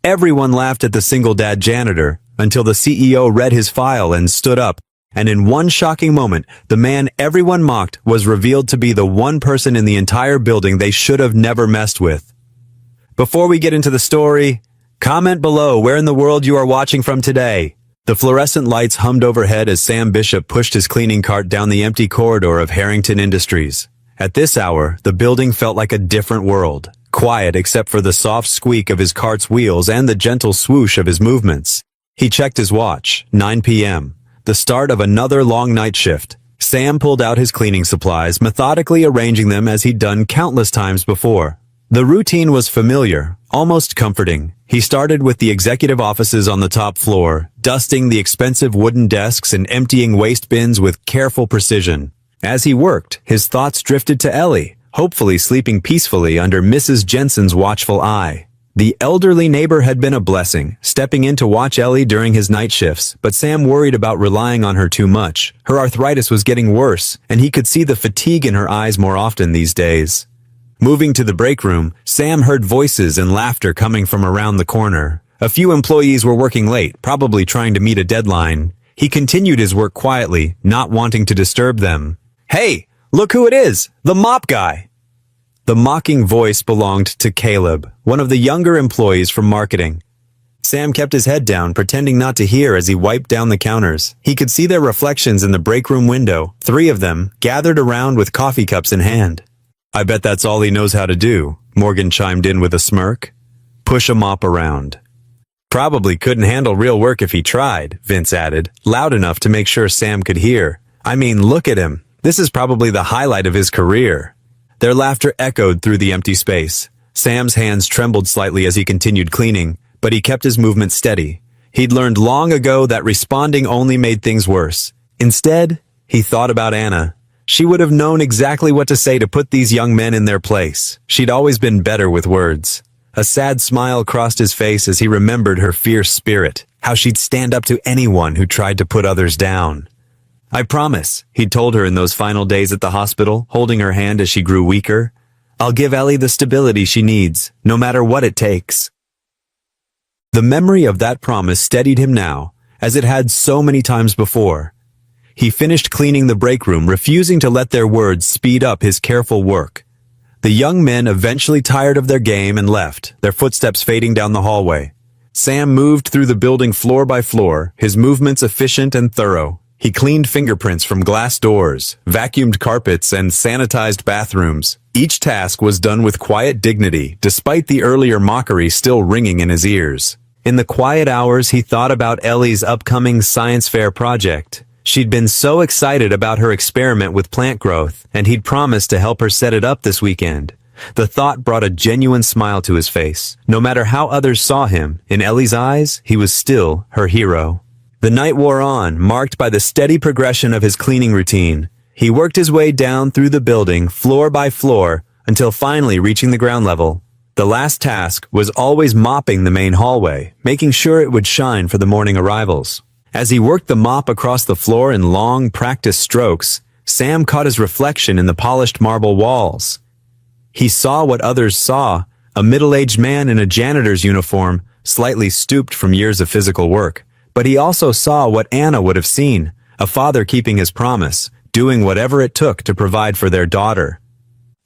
Everyone laughed at the single-dad janitor, until the CEO read his file and stood up, and in one shocking moment, the man everyone mocked was revealed to be the one person in the entire building they should have never messed with. Before we get into the story, comment below where in the world you are watching from today. The fluorescent lights hummed overhead as Sam Bishop pushed his cleaning cart down the empty corridor of Harrington Industries. At this hour, the building felt like a different world, quiet except for the soft squeak of his cart's wheels and the gentle swoosh of his movements. He checked his watch, 9 p.m., the start of another long night shift. Sam pulled out his cleaning supplies, methodically arranging them as he'd done countless times before. The routine was familiar, almost comforting. He started with the executive offices on the top floor, dusting the expensive wooden desks and emptying waste bins with careful precision. As he worked, his thoughts drifted to Ellie, hopefully sleeping peacefully under Mrs. Jensen's watchful eye. The elderly neighbor had been a blessing, stepping in to watch Ellie during his night shifts, but Sam worried about relying on her too much. Her arthritis was getting worse, and he could see the fatigue in her eyes more often these days. Moving to the break room, Sam heard voices and laughter coming from around the corner. A few employees were working late, probably trying to meet a deadline. He continued his work quietly, not wanting to disturb them. "Hey, look who it is! The mop guy!" The mocking voice belonged to Caleb, one of the younger employees from marketing. Sam kept his head down, pretending not to hear as he wiped down the counters. He could see their reflections in the break room window, 3 of them, gathered around with coffee cups in hand. "I bet that's all he knows how to do," Morgan chimed in with a smirk. "Push a mop around." "Probably couldn't handle real work if he tried," Vince added, loud enough to make sure Sam could hear. "I mean, look at him. This is probably the highlight of his career." Their laughter echoed through the empty space. Sam's hands trembled slightly as he continued cleaning, but he kept his movement steady. He'd learned long ago that responding only made things worse. Instead, he thought about Anna. She would have known exactly what to say to put these young men in their place. She'd always been better with words. A sad smile crossed his face as he remembered her fierce spirit, how she'd stand up to anyone who tried to put others down. "I promise," he'd told her in those final days at the hospital, holding her hand as she grew weaker. "I'll give Ellie the stability she needs, no matter what it takes." The memory of that promise steadied him now, as it had so many times before. He finished cleaning the break room, refusing to let their words speed up his careful work. The young men eventually tired of their game and left, their footsteps fading down the hallway. Sam moved through the building floor by floor, his movements efficient and thorough. He cleaned fingerprints from glass doors, vacuumed carpets, and sanitized bathrooms. Each task was done with quiet dignity, despite the earlier mockery still ringing in his ears. In the quiet hours, he thought about Ellie's upcoming science fair project. She'd been so excited about her experiment with plant growth, and he'd promised to help her set it up this weekend. The thought brought a genuine smile to his face. No matter how others saw him, in Ellie's eyes, he was still her hero. The night wore on, marked by the steady progression of his cleaning routine. He worked his way down through the building, floor by floor, until finally reaching the ground level. The last task was always mopping the main hallway, making sure it would shine for the morning arrivals. As he worked the mop across the floor in long, practiced strokes, Sam caught his reflection in the polished marble walls. He saw what others saw, a middle-aged man in a janitor's uniform, slightly stooped from years of physical work. But he also saw what Anna would have seen, a father keeping his promise, doing whatever it took to provide for their daughter.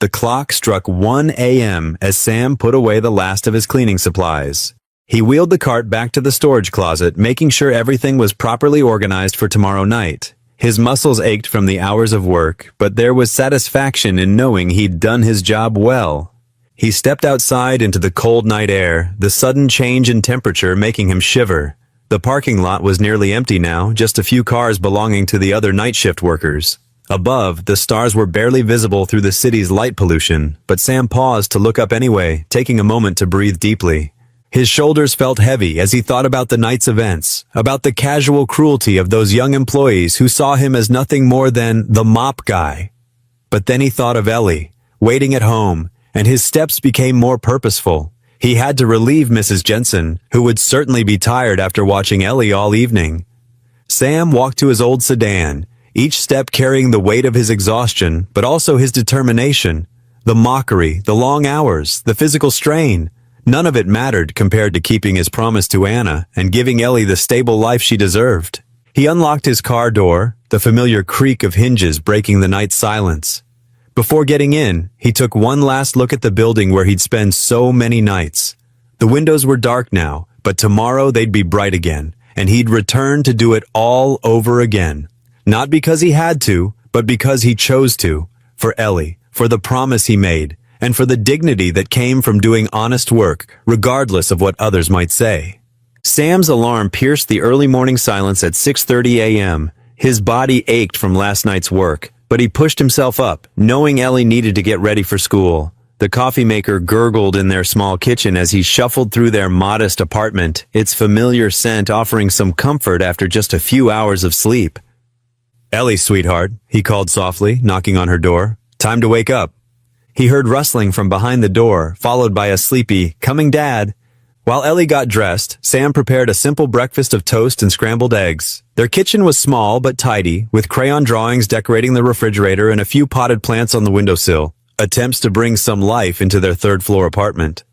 The clock struck 1 a.m. as Sam put away the last of his cleaning supplies. He wheeled the cart back to the storage closet, making sure everything was properly organized for tomorrow night. His muscles ached from the hours of work, but there was satisfaction in knowing he'd done his job well. He stepped outside into the cold night air, the sudden change in temperature making him shiver. The parking lot was nearly empty now, just a few cars belonging to the other night shift workers. Above, the stars were barely visible through the city's light pollution, but Sam paused to look up anyway, taking a moment to breathe deeply. His shoulders felt heavy as he thought about the night's events, about the casual cruelty of those young employees who saw him as nothing more than the mop guy. But then he thought of Ellie, waiting at home, and his steps became more purposeful. He had to relieve Mrs. Jensen, who would certainly be tired after watching Ellie all evening. Sam walked to his old sedan, each step carrying the weight of his exhaustion, but also his determination. The mockery, the long hours, the physical strain. None of it mattered compared to keeping his promise to Anna and giving Ellie the stable life she deserved. He unlocked his car door, the familiar creak of hinges breaking the night silence. Before getting in, he took one last look at the building where he'd spend so many nights. The windows were dark now, but tomorrow they'd be bright again, and he'd return to do it all over again. Not because he had to, but because he chose to. For Ellie, for the promise he made, and for the dignity that came from doing honest work, regardless of what others might say. Sam's alarm pierced the early morning silence at 6:30 a.m. His body ached from last night's work, but he pushed himself up, knowing Ellie needed to get ready for school. The coffee maker gurgled in their small kitchen as he shuffled through their modest apartment, its familiar scent offering some comfort after just a few hours of sleep. "Ellie, sweetheart," he called softly, knocking on her door. "Time to wake up." He heard rustling from behind the door, followed by a sleepy, "Coming, Dad." While Ellie got dressed, Sam prepared a simple breakfast of toast and scrambled eggs. Their kitchen was small but tidy, with crayon drawings decorating the refrigerator and a few potted plants on the windowsill, attempts to bring some life into their third-floor apartment.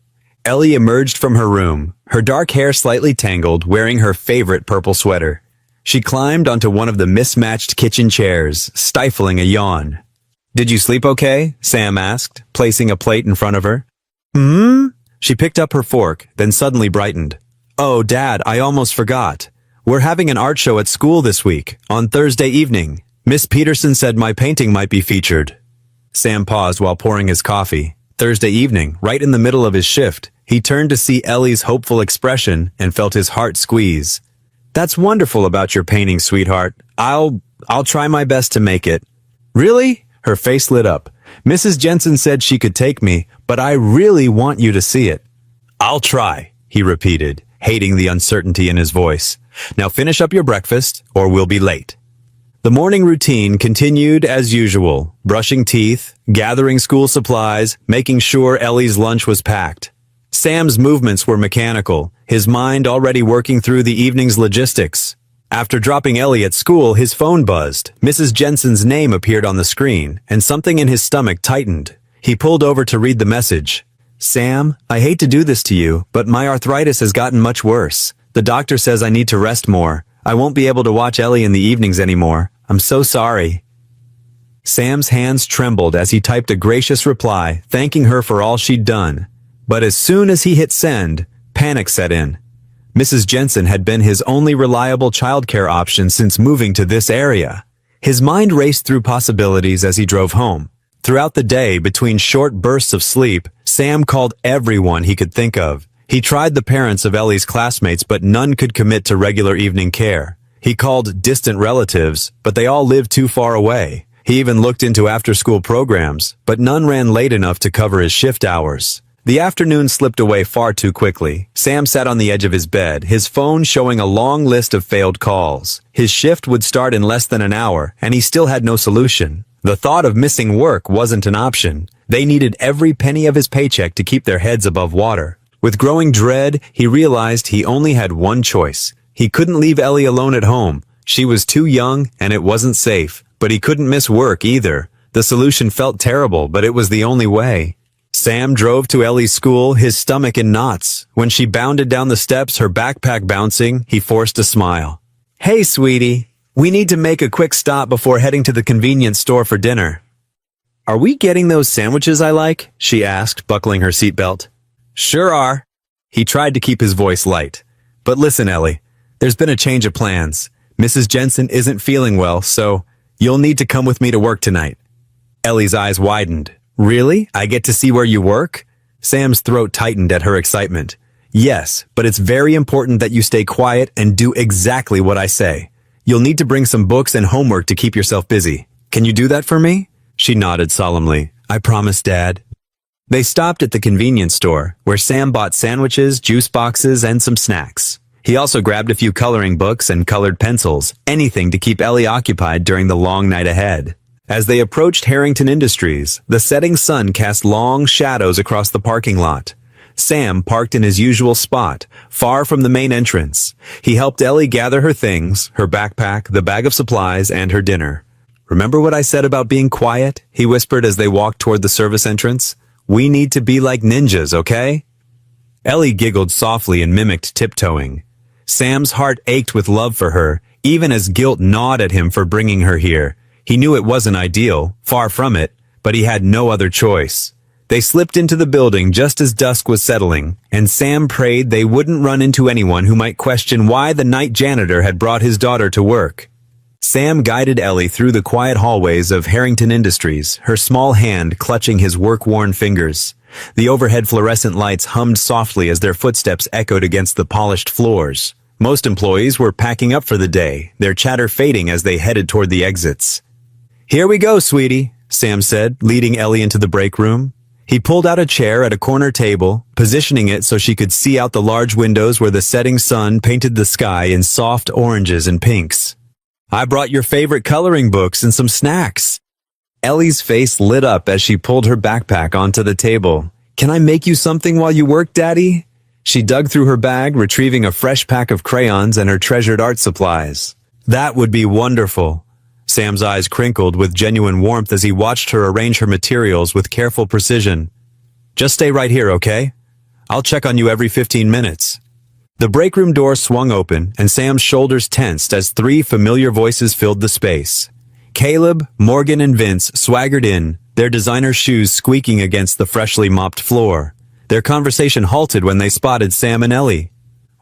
Ellie emerged from her room, her dark hair slightly tangled, wearing her favorite purple sweater. She climbed onto one of the mismatched kitchen chairs, stifling a yawn. "Did you sleep okay?" Sam asked, placing a plate in front of her. "Hmm?" She picked up her fork, then suddenly brightened. "Oh, Dad, I almost forgot. We're having an art show at school this week, on Thursday evening. Miss Peterson said my painting might be featured." Sam paused while pouring his coffee. Thursday evening, right in the middle of his shift, he turned to see Ellie's hopeful expression and felt his heart squeeze. "That's wonderful about your painting, sweetheart. I'll try my best to make it." "Really?" Her face lit up. "Mrs. Jensen said she could take me, but I really want you to see it." "I'll try," he repeated, hating the uncertainty in his voice. "Now finish up your breakfast, or we'll be late." The morning routine continued as usual, brushing teeth, gathering school supplies, making sure Ellie's lunch was packed. Sam's movements were mechanical, his mind already working through the evening's logistics. After dropping Ellie at school, his phone buzzed. Mrs. Jensen's name appeared on the screen, and something in his stomach tightened. He pulled over to read the message. "Sam, I hate to do this to you, but my arthritis has gotten much worse. The doctor says I need to rest more. I won't be able to watch Ellie in the evenings anymore. I'm so sorry." Sam's hands trembled as he typed a gracious reply, thanking her for all she'd done. But as soon as he hit send, panic set in. Mrs. Jensen had been his only reliable childcare option since moving to this area. His mind raced through possibilities as he drove home. Throughout the day, between short bursts of sleep, Sam called everyone he could think of. He tried the parents of Ellie's classmates, but none could commit to regular evening care. He called distant relatives, but they all lived too far away. He even looked into after-school programs, but none ran late enough to cover his shift hours. The afternoon slipped away far too quickly. Sam sat on the edge of his bed, his phone showing a long list of failed calls. His shift would start in less than an hour, and he still had no solution. The thought of missing work wasn't an option. They needed every penny of his paycheck to keep their heads above water. With growing dread, he realized he only had one choice. He couldn't leave Ellie alone at home. She was too young, and it wasn't safe. But he couldn't miss work either. The solution felt terrible, but it was the only way. Sam drove to Ellie's school, his stomach in knots. When she bounded down the steps, her backpack bouncing, he forced a smile. "Hey, sweetie. We need to make a quick stop before heading to the convenience store for dinner." "Are we getting those sandwiches I like?" she asked, buckling her seatbelt. "Sure are." He tried to keep his voice light. "But listen, Ellie, there's been a change of plans. Mrs. Jensen isn't feeling well, so you'll need to come with me to work tonight." Ellie's eyes widened. "Really? I get to see where you work?" Sam's throat tightened at her excitement. "Yes, but it's very important that you stay quiet and do exactly what I say. You'll need to bring some books and homework to keep yourself busy. Can you do that for me?" She nodded solemnly. "I promise, Dad." They stopped at the convenience store, where Sam bought sandwiches, juice boxes, and some snacks. He also grabbed a few coloring books and colored pencils, anything to keep Ellie occupied during the long night ahead. As they approached Harrington Industries, the setting sun cast long shadows across the parking lot. Sam parked in his usual spot, far from the main entrance. He helped Ellie gather her things, her backpack, the bag of supplies, and her dinner. "Remember what I said about being quiet?" he whispered as they walked toward the service entrance. "We need to be like ninjas, okay?" Ellie giggled softly and mimicked tiptoeing. Sam's heart ached with love for her, even as guilt gnawed at him for bringing her here. He knew it wasn't ideal, far from it, but he had no other choice. They slipped into the building just as dusk was settling, and Sam prayed they wouldn't run into anyone who might question why the night janitor had brought his daughter to work. Sam guided Ellie through the quiet hallways of Harrington Industries, her small hand clutching his work-worn fingers. The overhead fluorescent lights hummed softly as their footsteps echoed against the polished floors. Most employees were packing up for the day, their chatter fading as they headed toward the exits. "Here we go, sweetie," Sam said, leading Ellie into the break room. He pulled out a chair at a corner table, positioning it so she could see out the large windows where the setting sun painted the sky in soft oranges and pinks. "I brought your favorite coloring books and some snacks." Ellie's face lit up as she pulled her backpack onto the table. "Can I make you something while you work, Daddy?" She dug through her bag, retrieving a fresh pack of crayons and her treasured art supplies. "That would be wonderful." Sam's eyes crinkled with genuine warmth as he watched her arrange her materials with careful precision. "Just stay right here, okay? I'll check on you every 15 minutes. The break room door swung open, and Sam's shoulders tensed as three familiar voices filled the space. Caleb, Morgan, and Vince swaggered in, their designer shoes squeaking against the freshly mopped floor. Their conversation halted when they spotted Sam and Ellie.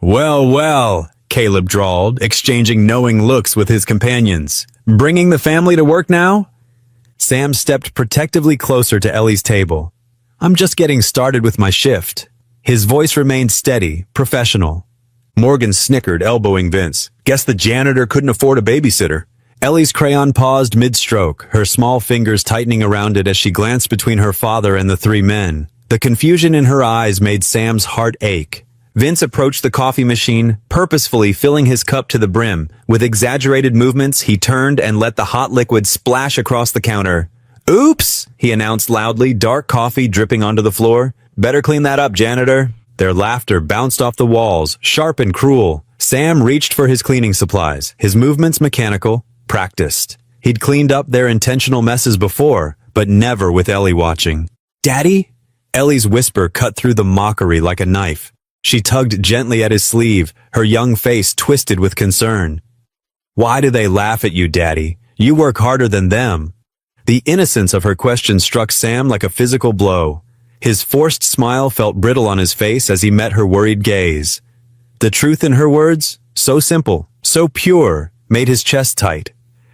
"Well, well," Caleb drawled, exchanging knowing looks with his companions. "Bringing the family to work now?" Sam stepped protectively closer to Ellie's table. "I'm just getting started with my shift." His voice remained steady, professional. Morgan snickered, elbowing Vince. "Guess the janitor couldn't afford a babysitter." Ellie's crayon paused mid-stroke, her small fingers tightening around it as she glanced between her father and the three men. The confusion in her eyes made Sam's heart ache. Vince approached the coffee machine, purposefully filling his cup to the brim. With exaggerated movements, he turned and let the hot liquid splash across the counter. "Oops!" he announced loudly, dark coffee dripping onto the floor. "Better clean that up, janitor." Their laughter bounced off the walls, sharp and cruel. Sam reached for his cleaning supplies, his movements mechanical, practiced. He'd cleaned up their intentional messes before, but never with Ellie watching. "Daddy?" Ellie's whisper cut through the mockery like a knife. She tugged gently at his sleeve, her young face twisted with concern. "Why do they laugh at you, Daddy? You work harder than them." The innocence of her question struck Sam like a physical blow. His forced smile felt brittle on his face as he met her worried gaze. The truth in her words, so simple, so pure, made his chest tight.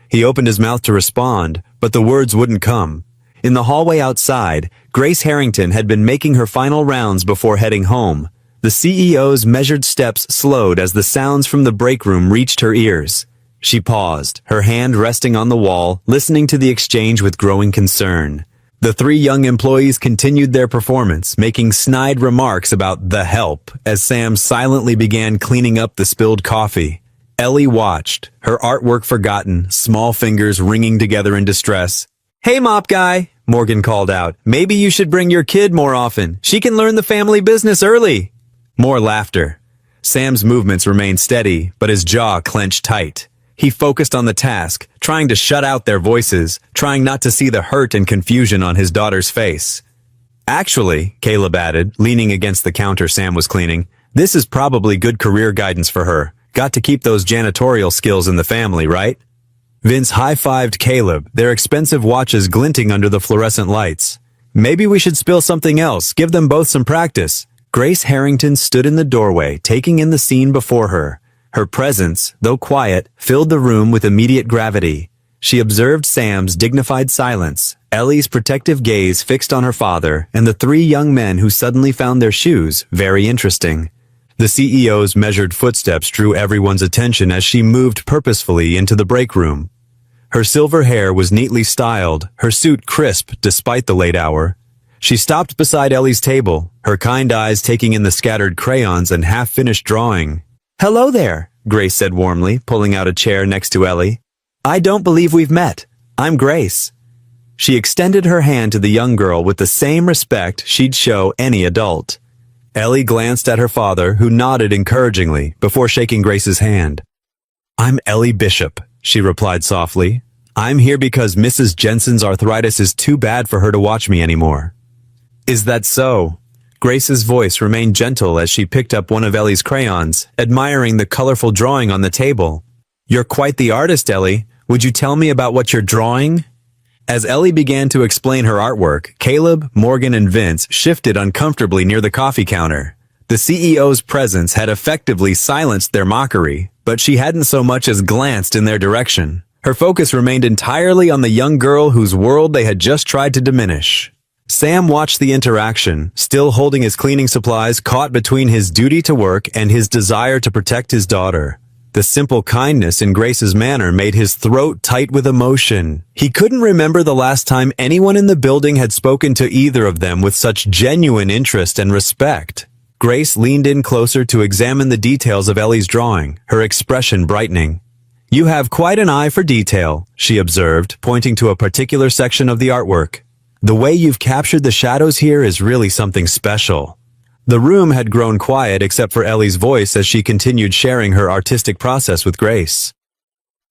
He opened his mouth to respond, but the words wouldn't come. In the hallway outside, Grace Harrington had been making her final rounds before heading home. The CEO's measured steps slowed as the sounds from the break room reached her ears. She paused, her hand resting on the wall, listening to the exchange with growing concern. The three young employees continued their performance, making snide remarks about the help as Sam silently began cleaning up the spilled coffee. Ellie watched, her artwork forgotten, small fingers wringing together in distress. "Hey, mop guy," Morgan called out. "Maybe you should bring your kid more often. She can learn the family business early." More laughter. Sam's movements remained steady, but his jaw clenched tight. He focused on the task, trying to shut out their voices, trying not to see the hurt and confusion on his daughter's face. "Actually," Caleb added, leaning against the counter Sam was cleaning, "this is probably good career guidance for her. Got to keep those janitorial skills in the family, right?" Vince high-fived Caleb, their expensive watches glinting under the fluorescent lights. "Maybe we should spill something else, give them both some practice." Grace Harrington stood in the doorway, taking in the scene before her. Her presence, though quiet, filled the room with immediate gravity. She observed Sam's dignified silence, Ellie's protective gaze fixed on her father, and the three young men who suddenly found their shoes very interesting. The CEO's measured footsteps drew everyone's attention as she moved purposefully into the break room. Her silver hair was neatly styled, her suit crisp despite the late hour. She stopped beside Ellie's table, her kind eyes taking in the scattered crayons and half-finished drawing. "Hello there," Grace said warmly, pulling out a chair next to Ellie. "I don't believe we've met. I'm Grace." She extended her hand to the young girl with the same respect she'd show any adult. Ellie glanced at her father, who nodded encouragingly before shaking Grace's hand. "I'm Ellie Bishop," she replied softly. "I'm here because Mrs. Jensen's arthritis is too bad for her to watch me anymore." "Is that so?" Grace's voice remained gentle as she picked up one of Ellie's crayons, admiring the colorful drawing on the table. "You're quite the artist, Ellie. Would you tell me about what you're drawing?" As Ellie began to explain her artwork, Caleb, Morgan, and Vince shifted uncomfortably near the coffee counter. The CEO's presence had effectively silenced their mockery, but she hadn't so much as glanced in their direction. Her focus remained entirely on the young girl whose world they had just tried to diminish. Sam watched the interaction, still holding his cleaning supplies, caught between his duty to work and his desire to protect his daughter. The simple kindness in Grace's manner made his throat tight with emotion. He couldn't remember the last time anyone in the building had spoken to either of them with such genuine interest and respect. Grace leaned in closer to examine the details of Ellie's drawing, her expression brightening. "You have quite an eye for detail," she observed, pointing to a particular section of the artwork. "The way you've captured the shadows here is really something special." The room had grown quiet except for Ellie's voice as she continued sharing her artistic process with Grace.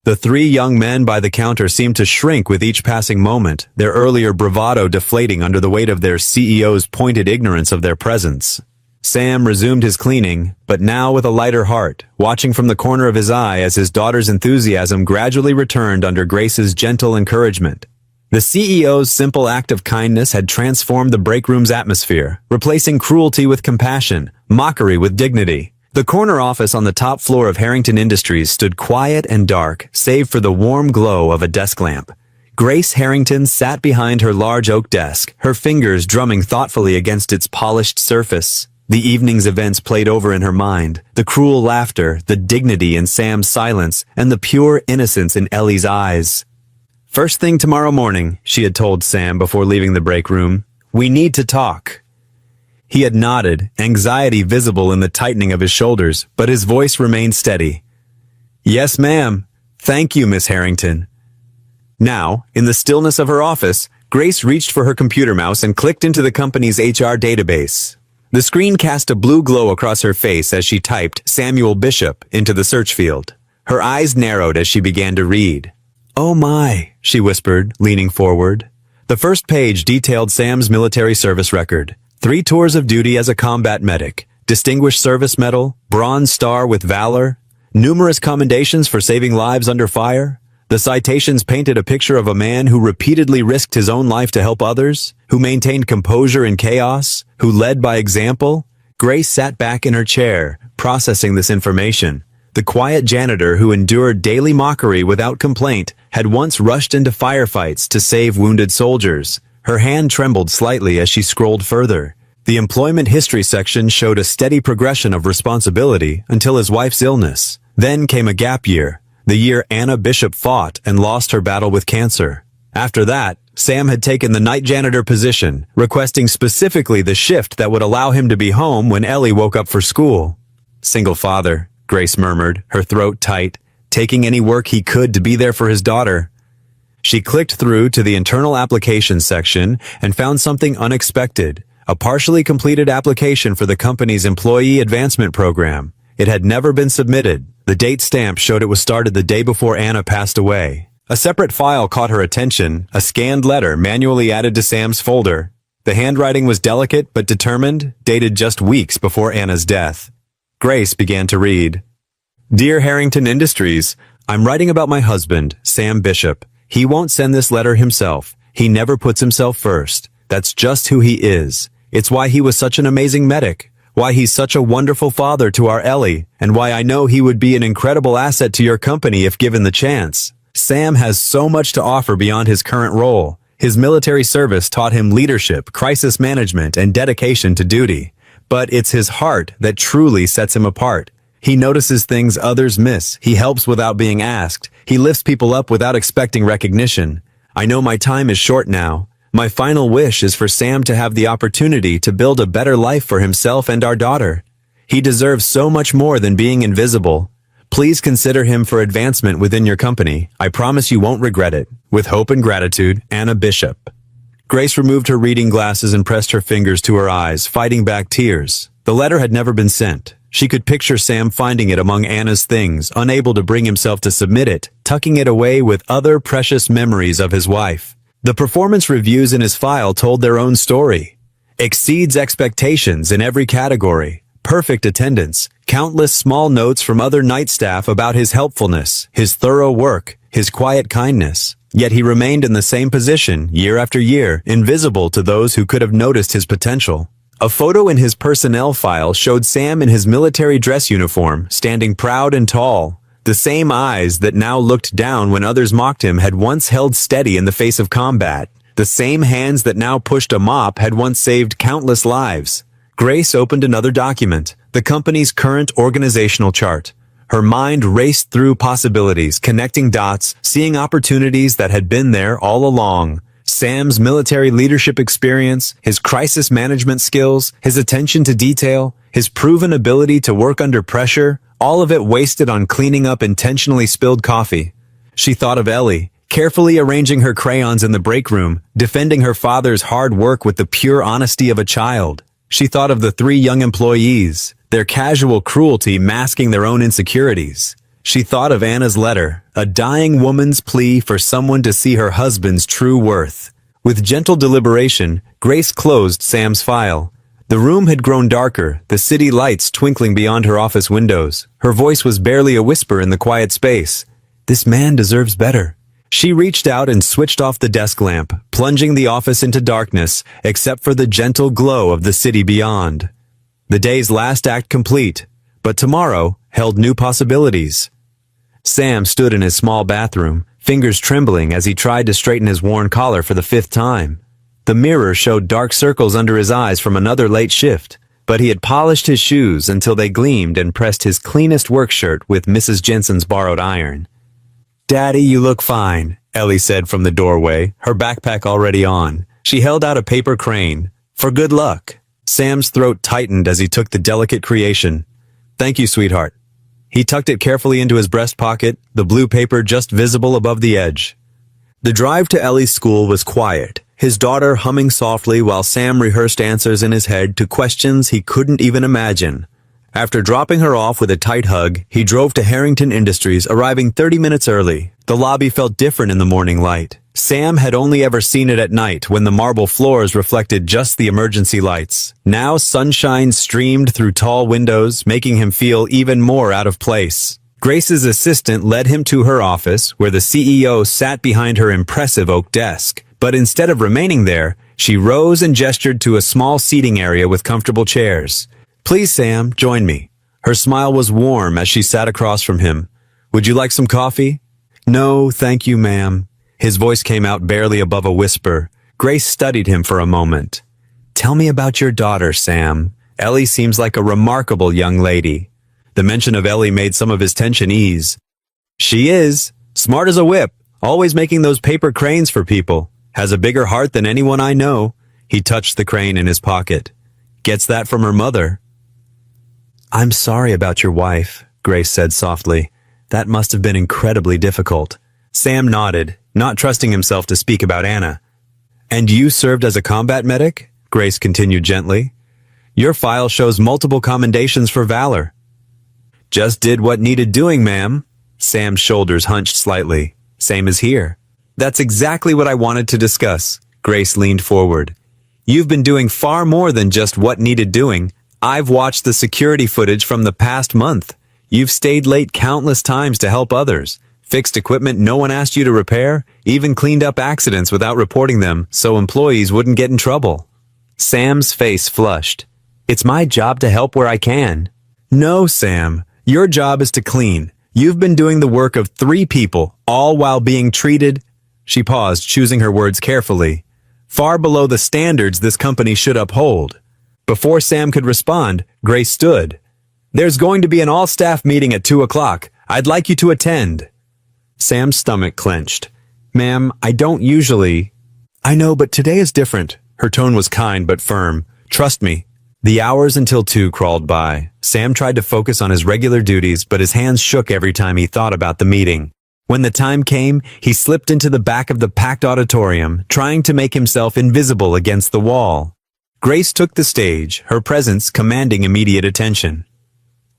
The three young men by the counter seemed to shrink with each passing moment, their earlier bravado deflating under the weight of their CEO's pointed ignorance of their presence. Sam resumed his cleaning, but now with a lighter heart, watching from the corner of his eye as his daughter's enthusiasm gradually returned under Grace's gentle encouragement. The CEO's simple act of kindness had transformed the break room's atmosphere, replacing cruelty with compassion, mockery with dignity. The corner office on the top floor of Harrington Industries stood quiet and dark, save for the warm glow of a desk lamp. Grace Harrington sat behind her large oak desk, her fingers drumming thoughtfully against its polished surface. The evening's events played over in her mind, the cruel laughter, the dignity in Sam's silence, and the pure innocence in Ellie's eyes. "First thing tomorrow morning," she had told Sam before leaving the break room, "we need to talk." He had nodded, anxiety visible in the tightening of his shoulders, but his voice remained steady. "Yes, ma'am. Thank you, Miss Harrington." Now, in the stillness of her office, Grace reached for her computer mouse and clicked into the company's HR database. The screen cast a blue glow across her face as she typed Samuel Bishop into the search field. Her eyes narrowed as she began to read. "Oh my," she whispered, leaning forward. The first page detailed Sam's military service record. 3 tours of duty as a combat medic, Distinguished Service Medal, Bronze Star with Valor, numerous commendations for saving lives under fire. The citations painted a picture of a man who repeatedly risked his own life to help others, who maintained composure in chaos, who led by example. Grace sat back in her chair, processing this information. The quiet janitor who endured daily mockery without complaint had once rushed into firefights to save wounded soldiers. Her hand trembled slightly as she scrolled further. The employment history section showed a steady progression of responsibility until his wife's illness. Then came a gap year, the year Anna Bishop fought and lost her battle with cancer. After that, Sam had taken the night janitor position, requesting specifically the shift that would allow him to be home when Ellie woke up for school. "Single father," Grace murmured, her throat tight, taking any work he could to be there for his daughter. She clicked through to the internal applications section and found something unexpected, a partially completed application for the company's employee advancement program. It had never been submitted. The date stamp showed it was started the day before Anna passed away. A separate file caught her attention, a scanned letter manually added to Sam's folder. The handwriting was delicate but determined, dated just weeks before Anna's death. Grace began to read. "Dear Harrington Industries, I'm writing about my husband, Sam Bishop. He won't send this letter himself. He never puts himself first. That's just who he is. It's why he was such an amazing medic, why he's such a wonderful father to our Ellie, and why I know he would be an incredible asset to your company if given the chance. Sam has so much to offer beyond his current role. His military service taught him leadership, crisis management, and dedication to duty. But it's his heart that truly sets him apart. He notices things others miss. He helps without being asked. He lifts people up without expecting recognition. I know my time is short now. My final wish is for Sam to have the opportunity to build a better life for himself and our daughter. He deserves so much more than being invisible. Please consider him for advancement within your company. I promise you won't regret it. With hope and gratitude, Anna Bishop." Grace removed her reading glasses and pressed her fingers to her eyes, fighting back tears. The letter had never been sent. She could picture Sam finding it among Anna's things, unable to bring himself to submit it, tucking it away with other precious memories of his wife. The performance reviews in his file told their own story. Exceeds expectations in every category. Perfect attendance. Countless small notes from other night staff about his helpfulness, his thorough work, his quiet kindness. Yet he remained in the same position, year after year, invisible to those who could have noticed his potential. A photo in his personnel file showed Sam in his military dress uniform, standing proud and tall. The same eyes that now looked down when others mocked him had once held steady in the face of combat. The same hands that now pushed a mop had once saved countless lives. Grace opened another document, the company's current organizational chart. Her mind raced through possibilities, connecting dots, seeing opportunities that had been there all along. Sam's military leadership experience, his crisis management skills, his attention to detail, his proven ability to work under pressure, all of it wasted on cleaning up intentionally spilled coffee. She thought of Ellie, carefully arranging her crayons in the break room, defending her father's hard work with the pure honesty of a child. She thought of the 3 young employees, their casual cruelty masking their own insecurities. She thought of Anna's letter, a dying woman's plea for someone to see her husband's true worth. With gentle deliberation, Grace closed Sam's file. The room had grown darker, the city lights twinkling beyond her office windows. Her voice was barely a whisper in the quiet space. This man deserves better. She reached out and switched off the desk lamp, plunging the office into darkness, except for the gentle glow of the city beyond. The day's last act complete, but tomorrow held new possibilities. Sam stood in his small bathroom, fingers trembling as he tried to straighten his worn collar for the 5th time. The mirror showed dark circles under his eyes from another late shift, but he had polished his shoes until they gleamed and pressed his cleanest work shirt with Mrs. Jensen's borrowed iron. "Daddy, you look fine," Ellie said from the doorway, her backpack already on. She held out a paper crane. "For good luck." Sam's throat tightened as he took the delicate creation. "Thank you, sweetheart." He tucked it carefully into his breast pocket, the blue paper just visible above the edge. The drive to Ellie's school was quiet, his daughter humming softly while Sam rehearsed answers in his head to questions he couldn't even imagine. After dropping her off with a tight hug, he drove to Harrington Industries, arriving 30 minutes early. The lobby felt different in the morning light. Sam had only ever seen it at night when the marble floors reflected just the emergency lights. Now sunshine streamed through tall windows, making him feel even more out of place. Grace's assistant led him to her office, where the CEO sat behind her impressive oak desk. But instead of remaining there, she rose and gestured to a small seating area with comfortable chairs. "Please, Sam, join me." Her smile was warm as she sat across from him. "Would you like some coffee?" "No, thank you, ma'am." His voice came out barely above a whisper. Grace studied him for a moment. "Tell me about your daughter, Sam. Ellie seems like a remarkable young lady." The mention of Ellie made some of his tension ease. "She is. Smart as a whip, always making those paper cranes for people. Has a bigger heart than anyone I know." He touched the crane in his pocket. "Gets that from her mother." "I'm sorry about your wife," Grace said softly. "That must have been incredibly difficult." Sam nodded, not trusting himself to speak about Anna. "And you served as a combat medic?" Grace continued gently. "Your file shows multiple commendations for valor." "Just did what needed doing, ma'am." Sam's shoulders hunched slightly. "Same as here." "That's exactly what I wanted to discuss." Grace leaned forward. "You've been doing far more than just what needed doing. I've watched the security footage from the past month. You've stayed late countless times to help others, fixed equipment no one asked you to repair, even cleaned up accidents without reporting them so employees wouldn't get in trouble." Sam's face flushed. "It's my job to help where I can." "No, Sam. Your job is to clean. You've been doing the work of 3 people, all while being treated—" She paused, choosing her words carefully. "Far below the standards this company should uphold." Before Sam could respond, Grace stood. "There's going to be an all-staff meeting at 2 o'clock. I'd like you to attend." Sam's stomach clenched. "Ma'am, I don't usually—" "I know, but today is different." Her tone was kind but firm. "Trust me." The hours until 2 crawled by. Sam tried to focus on his regular duties, but his hands shook every time he thought about the meeting. When the time came, he slipped into the back of the packed auditorium, trying to make himself invisible against the wall. Grace took the stage, her presence commanding immediate attention.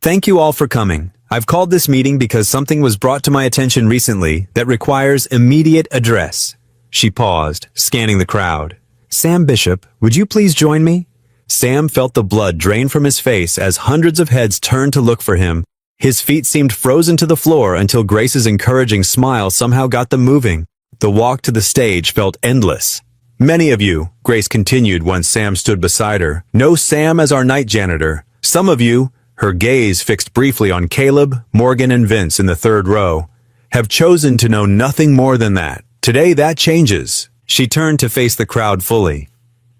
"Thank you all for coming. I've called this meeting because something was brought to my attention recently that requires immediate address." She paused, scanning the crowd. "Sam Bishop, would you please join me?" Sam felt the blood drain from his face as hundreds of heads turned to look for him. His feet seemed frozen to the floor until Grace's encouraging smile somehow got them moving. The walk to the stage felt endless. Many of you, Grace continued once Sam stood beside her, know Sam as our night janitor. Some of you, her gaze fixed briefly on Caleb, Morgan, and Vince in the third row, have chosen to know nothing more than that. Today that changes. She turned to face the crowd fully.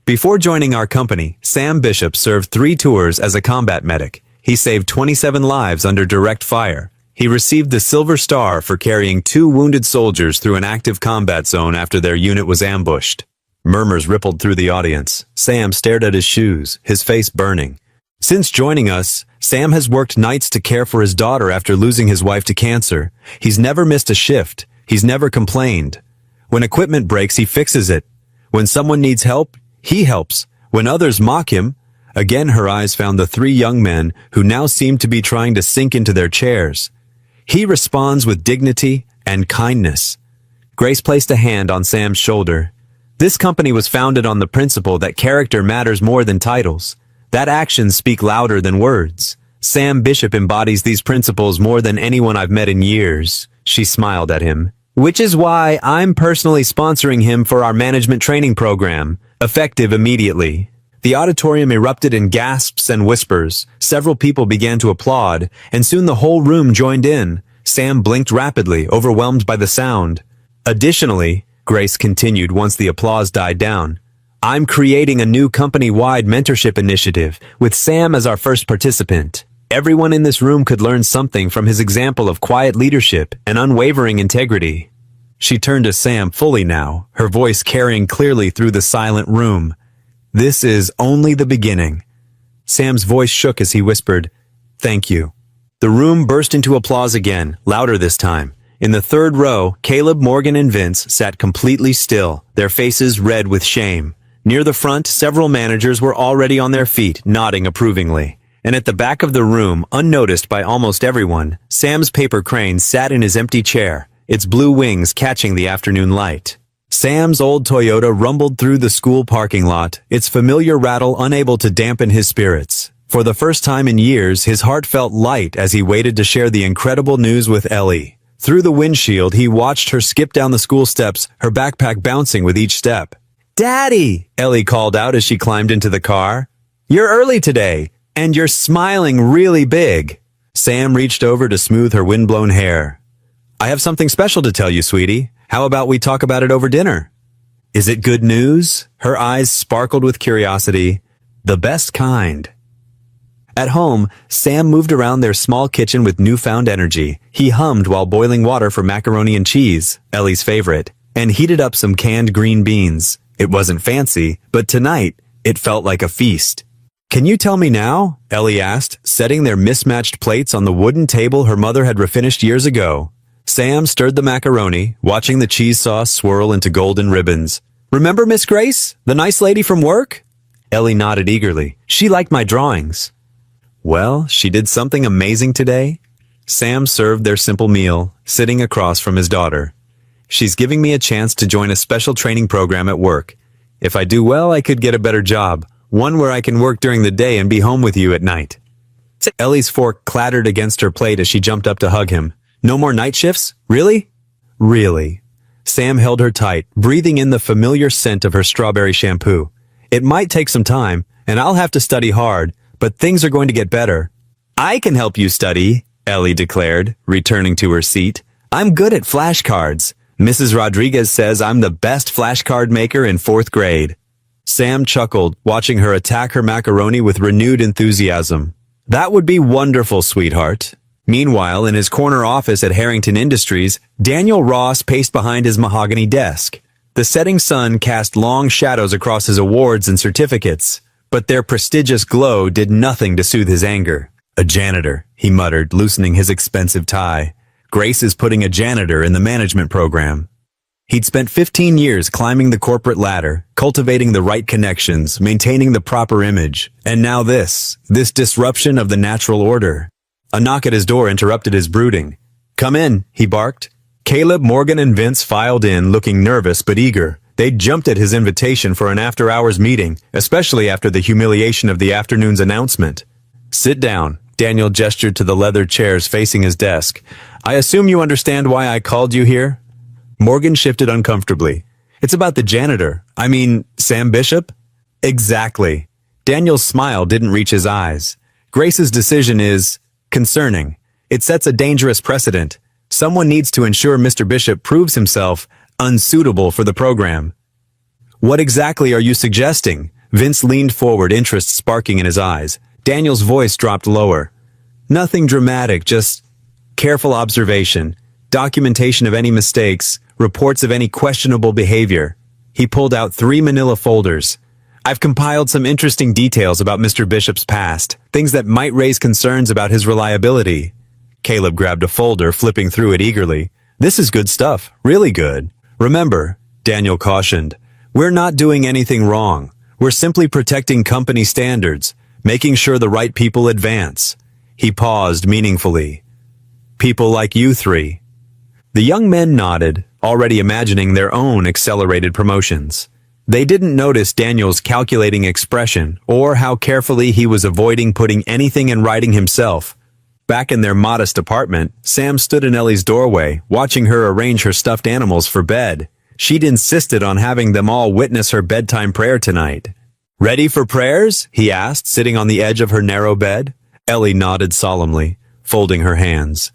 Before joining our company, Sam Bishop served 3 tours as a combat medic. He saved 27 lives under direct fire. He received the Silver Star for carrying 2 wounded soldiers through an active combat zone after their unit was ambushed. Murmurs rippled through the audience. Sam stared at his shoes, his face burning. Since joining us, Sam has worked nights to care for his daughter after losing his wife to cancer. He's never missed a shift. He's never complained. When equipment breaks, he fixes it. When someone needs help, he helps. When others mock him, again her eyes found the 3 young men who now seemed to be trying to sink into their chairs. He responds with dignity and kindness. Grace placed a hand on Sam's shoulder. This company was founded on the principle that character matters more than titles, that actions speak louder than words. Sam Bishop embodies these principles more than anyone I've met in years. She smiled at him. Which is why I'm personally sponsoring him for our management training program, effective immediately. The auditorium erupted in gasps and whispers. Several people began to applaud, and soon the whole room joined in. Sam blinked rapidly, overwhelmed by the sound. Additionally, Grace continued once the applause died down, I'm creating a new company-wide mentorship initiative, with Sam as our first participant. Everyone in this room could learn something from his example of quiet leadership and unwavering integrity. She turned to Sam fully now, her voice carrying clearly through the silent room. This is only the beginning. Sam's voice shook as he whispered, Thank you. The room burst into applause again, louder this time. In the third row, Caleb, Morgan, and Vince sat completely still, their faces red with shame. Near the front, several managers were already on their feet, nodding approvingly. And at the back of the room, unnoticed by almost everyone, Sam's paper crane sat in his empty chair, its blue wings catching the afternoon light. Sam's old Toyota rumbled through the school parking lot, its familiar rattle unable to dampen his spirits. For the first time in years, his heart felt light as he waited to share the incredible news with Ellie. Through the windshield, he watched her skip down the school steps, her backpack bouncing with each step. Daddy, Ellie called out as she climbed into the car. You're early today, and you're smiling really big. Sam reached over to smooth her windblown hair. I have something special to tell you, sweetie. How about we talk about it over dinner? Is it good news? Her eyes sparkled with curiosity. The best kind. At home, Sam moved around their small kitchen with newfound energy. He hummed while boiling water for macaroni and cheese, Ellie's favorite, and heated up some canned green beans. It wasn't fancy, but tonight, it felt like a feast. Can you tell me now? Ellie asked, setting their mismatched plates on the wooden table her mother had refinished years ago. Sam stirred the macaroni, watching the cheese sauce swirl into golden ribbons. Remember Miss Grace, the nice lady from work? Ellie nodded eagerly. She liked my drawings. Well, she did something amazing today. Sam served their simple meal, sitting across from his daughter. She's giving me a chance to join a special training program at work. If I do well, I could get a better job, one where I can work during the day and be home with you at night. Ellie's fork clattered against her plate as she jumped up to hug him. No more night shifts? Really? Really. Sam held her tight, breathing in the familiar scent of her strawberry shampoo. It might take some time, and I'll have to study hard, but things are going to get better. I can help you study, Ellie declared, returning to her seat. I'm good at flashcards. Mrs. Rodriguez says I'm the best flashcard maker in 4th grade. Sam chuckled, watching her attack her macaroni with renewed enthusiasm. That would be wonderful, sweetheart. Meanwhile, in his corner office at Harrington Industries, Daniel Ross paced behind his mahogany desk. The setting sun cast long shadows across his awards and certificates, but their prestigious glow did nothing to soothe his anger. A janitor, he muttered, loosening his expensive tie. Grace is putting a janitor in the management program. He'd spent 15 years climbing the corporate ladder, cultivating the right connections, maintaining the proper image. And now this disruption of the natural order. A knock at his door interrupted his brooding. Come in, he barked. Caleb, Morgan, and Vince filed in, looking nervous but eager. They jumped at his invitation for an after-hours meeting, especially after the humiliation of the afternoon's announcement. "Sit down," Daniel gestured to the leather chairs facing his desk. "I assume you understand why I called you here?" Morgan shifted uncomfortably. "It's about the janitor. I mean, Sam Bishop?" "Exactly." Daniel's smile didn't reach his eyes. "Grace's decision is concerning. It sets a dangerous precedent. Someone needs to ensure Mr. Bishop proves himself unsuitable for the program." "What exactly are you suggesting?" Vince leaned forward, interest sparking in his eyes. Daniel's voice dropped lower. "Nothing dramatic, just careful observation, documentation of any mistakes, reports of any questionable behavior." He pulled out 3 manila folders. "I've compiled some interesting details about Mr. Bishop's past, things that might raise concerns about his reliability." Caleb grabbed a folder, flipping through it eagerly. "This is good stuff, really good. Remember," Daniel cautioned, "we're not doing anything wrong. We're simply protecting company standards, making sure the right people advance." He paused meaningfully. "People like you three." The young men nodded, already imagining their own accelerated promotions. They didn't notice Daniel's calculating expression or how carefully he was avoiding putting anything in writing himself. Back in their modest apartment, Sam stood in Ellie's doorway, watching her arrange her stuffed animals for bed. She'd insisted on having them all witness her bedtime prayer tonight. "Ready for prayers?" he asked, sitting on the edge of her narrow bed. Ellie nodded solemnly, folding her hands.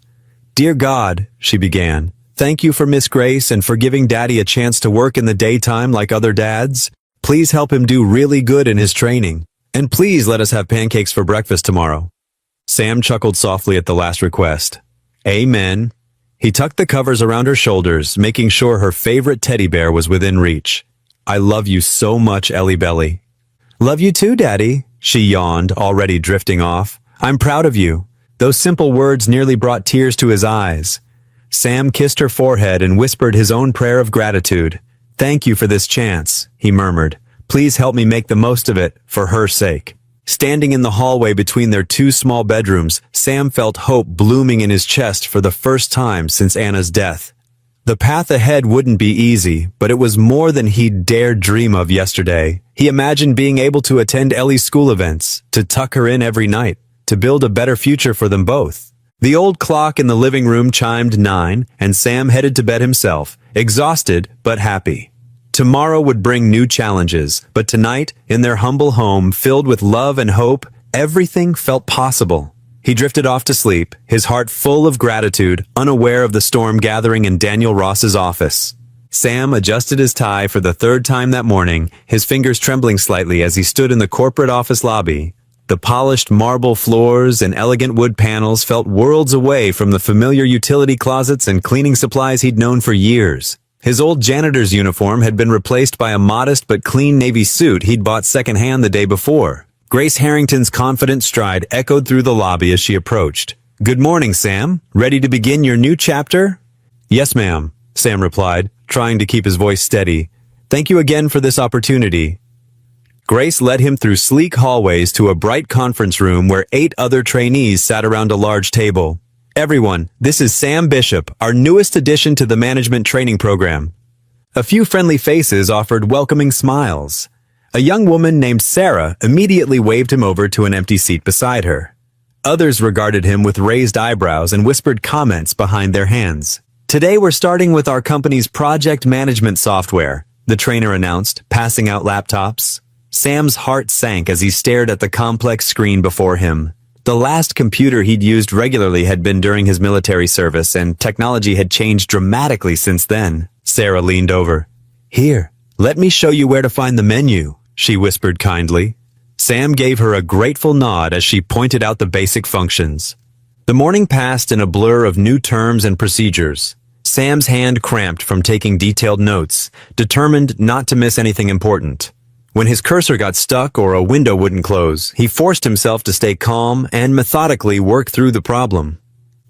"Dear God," she began, "thank you for Miss Grace and for giving Daddy a chance to work in the daytime like other dads. Please help him do really good in his training. And please let us have pancakes for breakfast tomorrow." Sam chuckled softly at the last request. "Amen." He tucked the covers around her shoulders, making sure her favorite teddy bear was within reach. "I love you so much, Ellie Belly." "Love you too, Daddy," she yawned, already drifting off. "I'm proud of you." Those simple words nearly brought tears to his eyes. Sam kissed her forehead and whispered his own prayer of gratitude. "Thank you for this chance," he murmured. "Please help me make the most of it, for her sake." Standing in the hallway between their 2 small bedrooms, Sam felt hope blooming in his chest for the first time since Anna's death. The path ahead wouldn't be easy, but it was more than he'd dared dream of yesterday. He imagined being able to attend Ellie's school events, to tuck her in every night, to build a better future for them both. The old clock in the living room chimed 9, and Sam headed to bed himself, exhausted but happy. Tomorrow would bring new challenges, but tonight, in their humble home, filled with love and hope, everything felt possible. He drifted off to sleep, his heart full of gratitude, unaware of the storm gathering in Daniel Ross's office. Sam adjusted his tie for the 3rd time that morning, his fingers trembling slightly as he stood in the corporate office lobby. The polished marble floors and elegant wood panels felt worlds away from the familiar utility closets and cleaning supplies he'd known for years. His old janitor's uniform had been replaced by a modest but clean navy suit he'd bought secondhand the day before. Grace Harrington's confident stride echoed through the lobby as she approached. "Good morning, Sam. Ready to begin your new chapter?" "Yes, ma'am," Sam replied, trying to keep his voice steady. "Thank you again for this opportunity." Grace led him through sleek hallways to a bright conference room where 8 other trainees sat around a large table. "Everyone, this is Sam Bishop, our newest addition to the management training program." A few friendly faces offered welcoming smiles. A young woman named Sarah immediately waved him over to an empty seat beside her. Others regarded him with raised eyebrows and whispered comments behind their hands. "Today we're starting with our company's project management software," the trainer announced, passing out laptops. Sam's heart sank as he stared at the complex screen before him. The last computer he'd used regularly had been during his military service, and technology had changed dramatically since then. Sarah leaned over. "Here, let me show you where to find the menu," she whispered kindly. Sam gave her a grateful nod as she pointed out the basic functions. The morning passed in a blur of new terms and procedures. Sam's hand cramped from taking detailed notes, determined not to miss anything important. When his cursor got stuck or a window wouldn't close, he forced himself to stay calm and methodically work through the problem.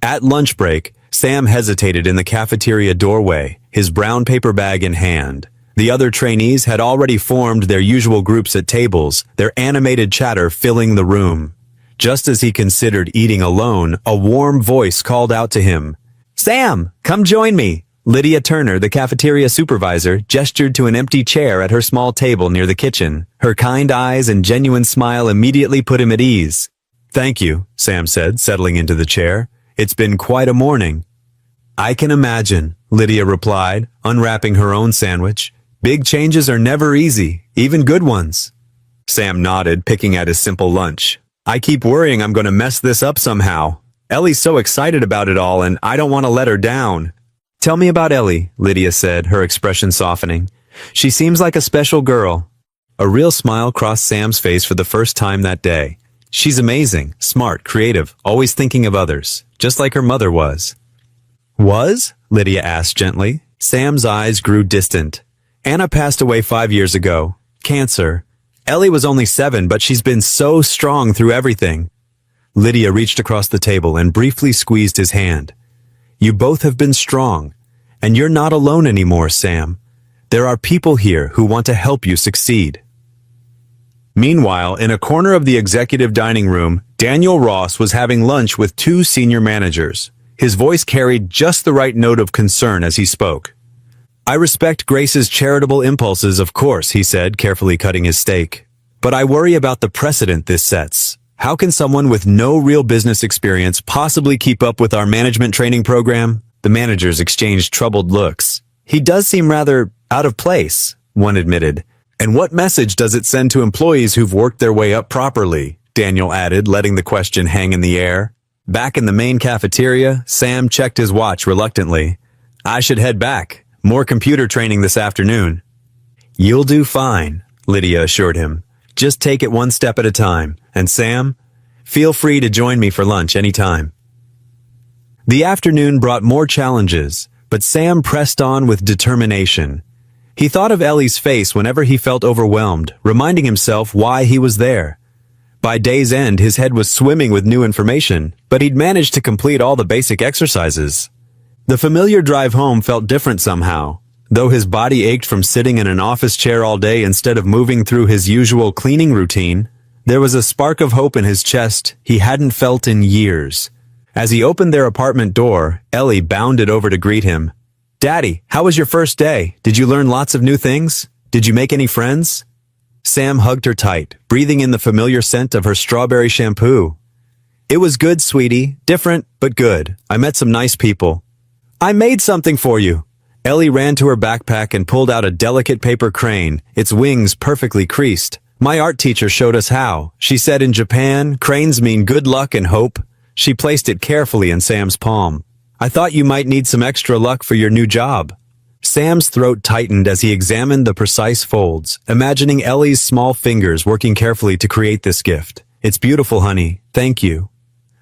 At lunch break, Sam hesitated in the cafeteria doorway, his brown paper bag in hand. The other trainees had already formed their usual groups at tables, their animated chatter filling the room. Just as he considered eating alone, a warm voice called out to him. "Sam, come join me. Lydia Turner, the cafeteria supervisor, gestured to an empty chair at her small table near the kitchen. Her kind eyes and genuine smile immediately put him at ease. "Thank you," Sam said, settling into the chair. "It's been quite a morning." "I can imagine," Lydia replied, unwrapping her own sandwich. "Big changes are never easy, even good ones." Sam nodded, picking at his simple lunch. "I keep worrying I'm going to mess this up somehow. Ellie's so excited about it all, and I don't want to let her down." "Tell me about Ellie," Lydia said, her expression softening. "She seems like a special girl." A real smile crossed Sam's face for the first time that day. "She's amazing, smart, creative, always thinking of others, just like her mother was." "Was?" Lydia asked gently. Sam's eyes grew distant. "Anna passed away 5 years ago. Cancer. Ellie was only 7, but she's been so strong through everything." Lydia reached across the table and briefly squeezed his hand. "You both have been strong, and you're not alone anymore, Sam. There are people here who want to help you succeed." Meanwhile, in a corner of the executive dining room, Daniel Ross was having lunch with 2 senior managers. His voice carried just the right note of concern as he spoke. "I respect Grace's charitable impulses, of course," he said, carefully cutting his steak. "But I worry about the precedent this sets. How can someone with no real business experience possibly keep up with our management training program?" The managers exchanged troubled looks. "He does seem rather out of place," one admitted. "And what message does it send to employees who've worked their way up properly?" Daniel added, letting the question hang in the air. Back in the main cafeteria, Sam checked his watch reluctantly. "I should head back. More computer training this afternoon." "You'll do fine," Lydia assured him. "Just take it one step at a time. And Sam, feel free to join me for lunch anytime." The afternoon brought more challenges, but Sam pressed on with determination. He thought of Ellie's face whenever he felt overwhelmed, reminding himself why he was there. By day's end, his head was swimming with new information, but he'd managed to complete all the basic exercises. The familiar drive home felt different somehow. Though his body ached from sitting in an office chair all day instead of moving through his usual cleaning routine, there was a spark of hope in his chest he hadn't felt in years. As he opened their apartment door, Ellie bounded over to greet him. "Daddy, how was your first day? Did you learn lots of new things? Did you make any friends?" Sam hugged her tight, breathing in the familiar scent of her strawberry shampoo. "It was good, sweetie. Different, but good. I met some nice people." "I made something for you." Ellie ran to her backpack and pulled out a delicate paper crane, its wings perfectly creased. "My art teacher showed us how. She said in Japan, cranes mean good luck and hope." She placed it carefully in Sam's palm. "I thought you might need some extra luck for your new job." Sam's throat tightened as he examined the precise folds, imagining Ellie's small fingers working carefully to create this gift. "It's beautiful, honey. Thank you."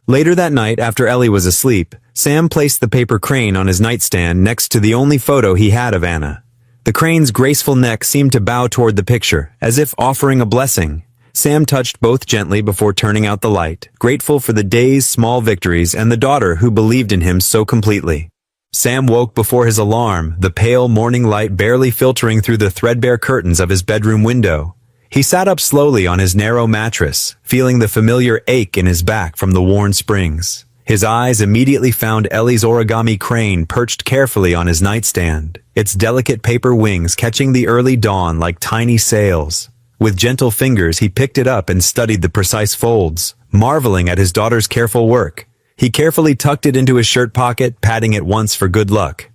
Later that night, after Ellie was asleep, Sam placed the paper crane on his nightstand next to the only photo he had of Anna. The crane's graceful neck seemed to bow toward the picture, as if offering a blessing. Sam touched both gently before turning out the light, grateful for the day's small victories and the daughter who believed in him so completely. Sam woke before his alarm, the pale morning light barely filtering through the threadbare curtains of his bedroom window. He sat up slowly on his narrow mattress, feeling the familiar ache in his back from the worn springs. His eyes immediately found Ellie's origami crane perched carefully on his nightstand, its delicate paper wings catching the early dawn like tiny sails. With gentle fingers, he picked it up and studied the precise folds, marveling at his daughter's careful work. He carefully tucked it into his shirt pocket, patting it once for good luck.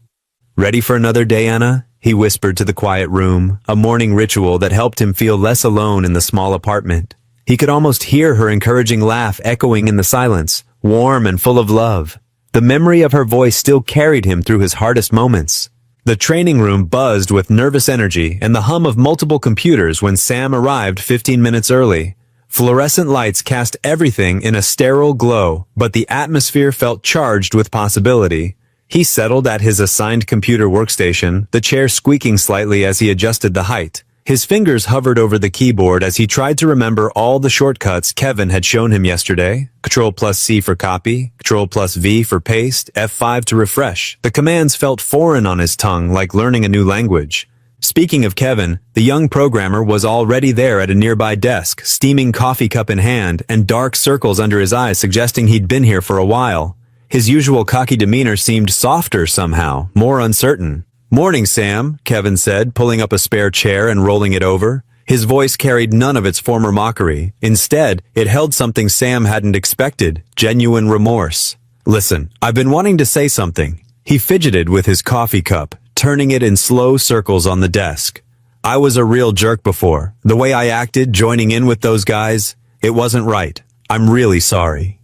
"Ready for another day, Anna?" he whispered to the quiet room, a morning ritual that helped him feel less alone in the small apartment. He could almost hear her encouraging laugh echoing in the silence, warm and full of love. The memory of her voice still carried him through his hardest moments. The training room buzzed with nervous energy and the hum of multiple computers when Sam arrived 15 minutes early. Fluorescent lights cast everything in a sterile glow, but the atmosphere felt charged with possibility. He settled at his assigned computer workstation, the chair squeaking slightly as he adjusted the height. His fingers hovered over the keyboard as he tried to remember all the shortcuts Kevin had shown him yesterday. Ctrl+C for copy, Ctrl+V for paste, F5 to refresh. The commands felt foreign on his tongue, like learning a new language. Speaking of Kevin, the young programmer was already there at a nearby desk, steaming coffee cup in hand and dark circles under his eyes suggesting he'd been here for a while. His usual cocky demeanor seemed softer somehow, more uncertain. "Morning, Sam," Kevin said, pulling up a spare chair and rolling it over. His voice carried none of its former mockery. Instead, it held something Sam hadn't expected, genuine remorse. "Listen, I've been wanting to say something." He fidgeted with his coffee cup, turning it in slow circles on the desk. "I was a real jerk before. The way I acted, joining in with those guys, it wasn't right. I'm really sorry."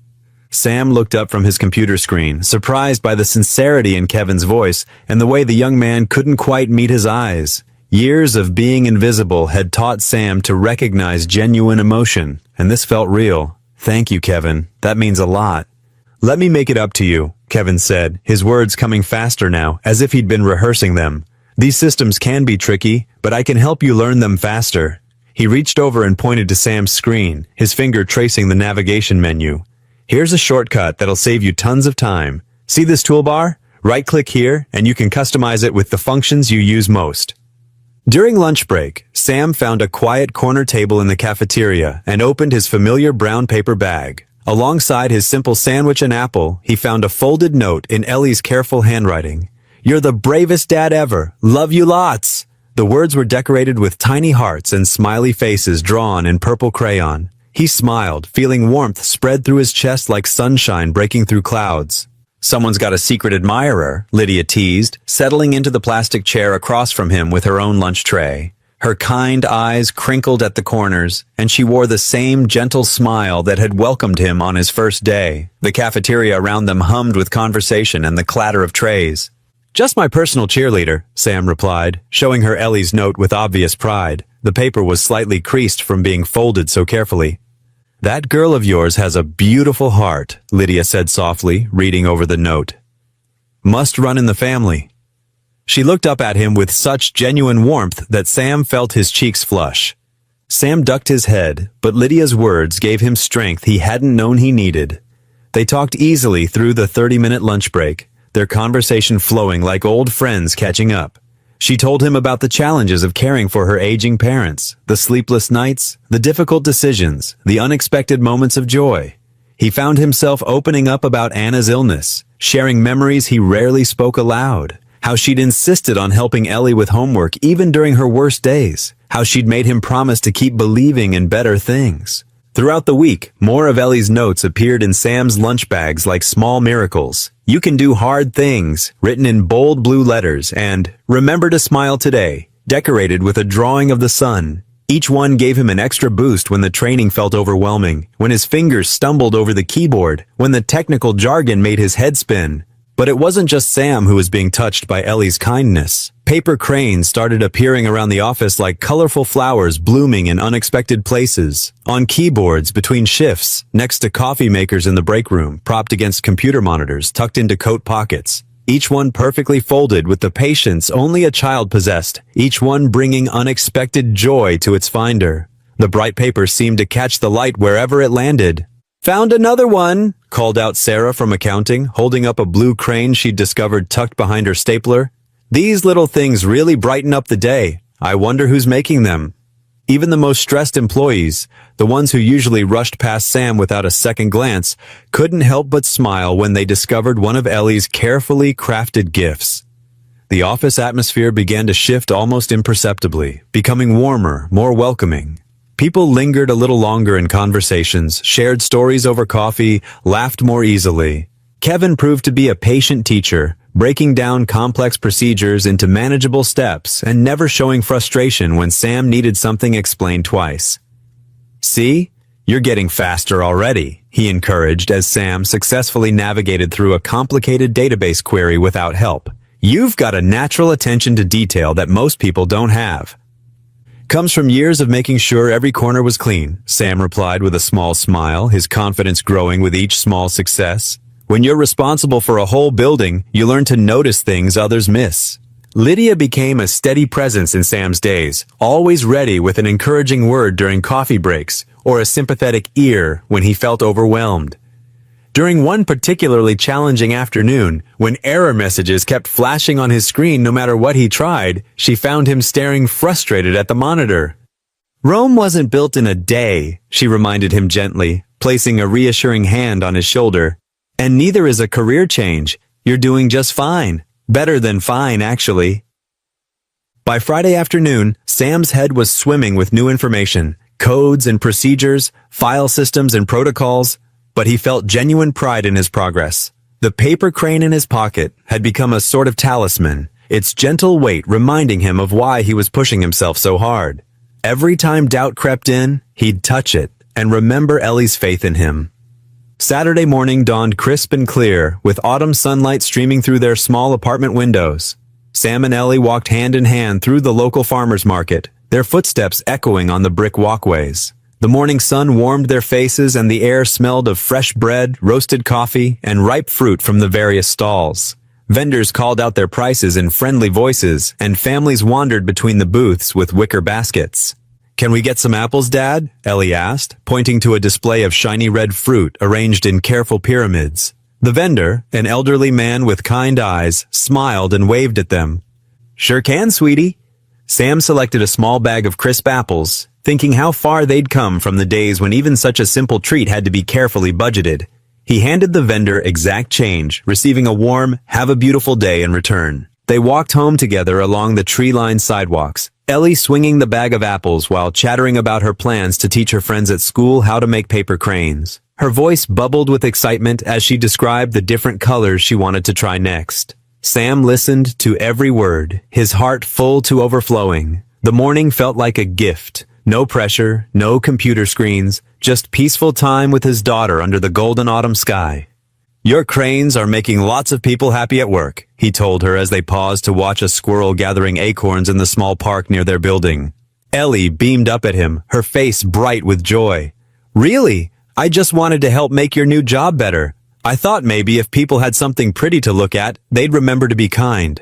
Sam looked up from his computer screen, surprised by the sincerity in Kevin's voice and the way the young man couldn't quite meet his eyes. Years of being invisible had taught Sam to recognize genuine emotion, and this felt real. "Thank you, Kevin. That means a lot." "Let me make it up to you," Kevin said, his words coming faster now, as if he'd been rehearsing them. "These systems can be tricky, but I can help you learn them faster." He reached over and pointed to Sam's screen, his finger tracing the navigation menu. "Here's a shortcut that'll save you tons of time. See this toolbar? Right-click here, and you can customize it with the functions you use most." During lunch break, Sam found a quiet corner table in the cafeteria and opened his familiar brown paper bag. Alongside his simple sandwich and apple, he found a folded note in Ellie's careful handwriting. "You're the bravest dad ever. Love you lots." The words were decorated with tiny hearts and smiley faces drawn in purple crayon. He smiled, feeling warmth spread through his chest like sunshine breaking through clouds. "Someone's got a secret admirer," Lydia teased, settling into the plastic chair across from him with her own lunch tray. Her kind eyes crinkled at the corners, and she wore the same gentle smile that had welcomed him on his first day. The cafeteria around them hummed with conversation and the clatter of trays. "Just my personal cheerleader," Sam replied, showing her Ellie's note with obvious pride. The paper was slightly creased from being folded so carefully. "That girl of yours has a beautiful heart," Lydia said softly, reading over the note. "Must run in the family." She looked up at him with such genuine warmth that Sam felt his cheeks flush. Sam ducked his head, but Lydia's words gave him strength he hadn't known he needed. They talked easily through the 30-minute lunch break, their conversation flowing like old friends catching up. She told him about the challenges of caring for her aging parents, the sleepless nights, the difficult decisions, the unexpected moments of joy. He found himself opening up about Anna's illness, sharing memories he rarely spoke aloud, how she'd insisted on helping Ellie with homework even during her worst days, how she'd made him promise to keep believing in better things. Throughout the week, more of Ellie's notes appeared in Sam's lunch bags like small miracles. "You can do hard things," written in bold blue letters, and "Remember to smile today," decorated with a drawing of the sun. Each one gave him an extra boost when the training felt overwhelming, when his fingers stumbled over the keyboard, when the technical jargon made his head spin. But it wasn't just Sam who was being touched by Ellie's kindness. Paper cranes started appearing around the office like colorful flowers blooming in unexpected places. On keyboards, between shifts, next to coffee makers in the break room, propped against computer monitors tucked into coat pockets. Each one perfectly folded with the patience only a child possessed, each one bringing unexpected joy to its finder. The bright paper seemed to catch the light wherever it landed. "Found another one," called out Sarah from accounting, holding up a blue crane she'd discovered tucked behind her stapler. "These little things really brighten up the day. I wonder who's making them." Even the most stressed employees, the ones who usually rushed past Sam without a second glance, couldn't help but smile when they discovered one of Ellie's carefully crafted gifts. The office atmosphere began to shift almost imperceptibly, becoming warmer, more welcoming. People lingered a little longer in conversations, shared stories over coffee, laughed more easily. Kevin proved to be a patient teacher, breaking down complex procedures into manageable steps and never showing frustration when Sam needed something explained twice. "See? You're getting faster already," he encouraged as Sam successfully navigated through a complicated database query without help. "You've got a natural attention to detail that most people don't have." "Comes from years of making sure every corner was clean," Sam replied with a small smile, his confidence growing with each small success. "When you're responsible for a whole building, you learn to notice things others miss." Lydia became a steady presence in Sam's days, always ready with an encouraging word during coffee breaks or a sympathetic ear when he felt overwhelmed. During one particularly challenging afternoon, when error messages kept flashing on his screen no matter what he tried, she found him staring frustrated at the monitor. "Rome wasn't built in a day," she reminded him gently, placing a reassuring hand on his shoulder. And neither is a career change. You're doing just fine. Better than fine, actually. By Friday afternoon, Sam's head was swimming with new information, codes and procedures, file systems and protocols, but he felt genuine pride in his progress. The paper crane in his pocket had become a sort of talisman, its gentle weight reminding him of why he was pushing himself so hard. Every time doubt crept in, he'd touch it and remember Ellie's faith in him. Saturday morning dawned crisp and clear, with autumn sunlight streaming through their small apartment windows. Sam and Ellie walked hand in hand through the local farmer's market, their footsteps echoing on the brick walkways. The morning sun warmed their faces and the air smelled of fresh bread, roasted coffee, and ripe fruit from the various stalls. Vendors called out their prices in friendly voices, and families wandered between the booths with wicker baskets. "Can we get some apples, Dad?" Ellie asked, pointing to a display of shiny red fruit arranged in careful pyramids. The vendor, an elderly man with kind eyes, smiled and waved at them. "Sure can, sweetie." Sam selected a small bag of crisp apples, thinking how far they'd come from the days when even such a simple treat had to be carefully budgeted. He handed the vendor exact change, receiving a warm, "Have a beautiful day" in return. They walked home together along the tree-lined sidewalks, Ellie swinging the bag of apples while chattering about her plans to teach her friends at school how to make paper cranes. Her voice bubbled with excitement as she described the different colors she wanted to try next. Sam listened to every word, his heart full to overflowing. The morning felt like a gift. No pressure, no computer screens, just peaceful time with his daughter under the golden autumn sky. "Your cranes are making lots of people happy at work," he told her as they paused to watch a squirrel gathering acorns in the small park near their building. Ellie beamed up at him, her face bright with joy. "Really? I just wanted to help make your new job better. I thought maybe if people had something pretty to look at, they'd remember to be kind."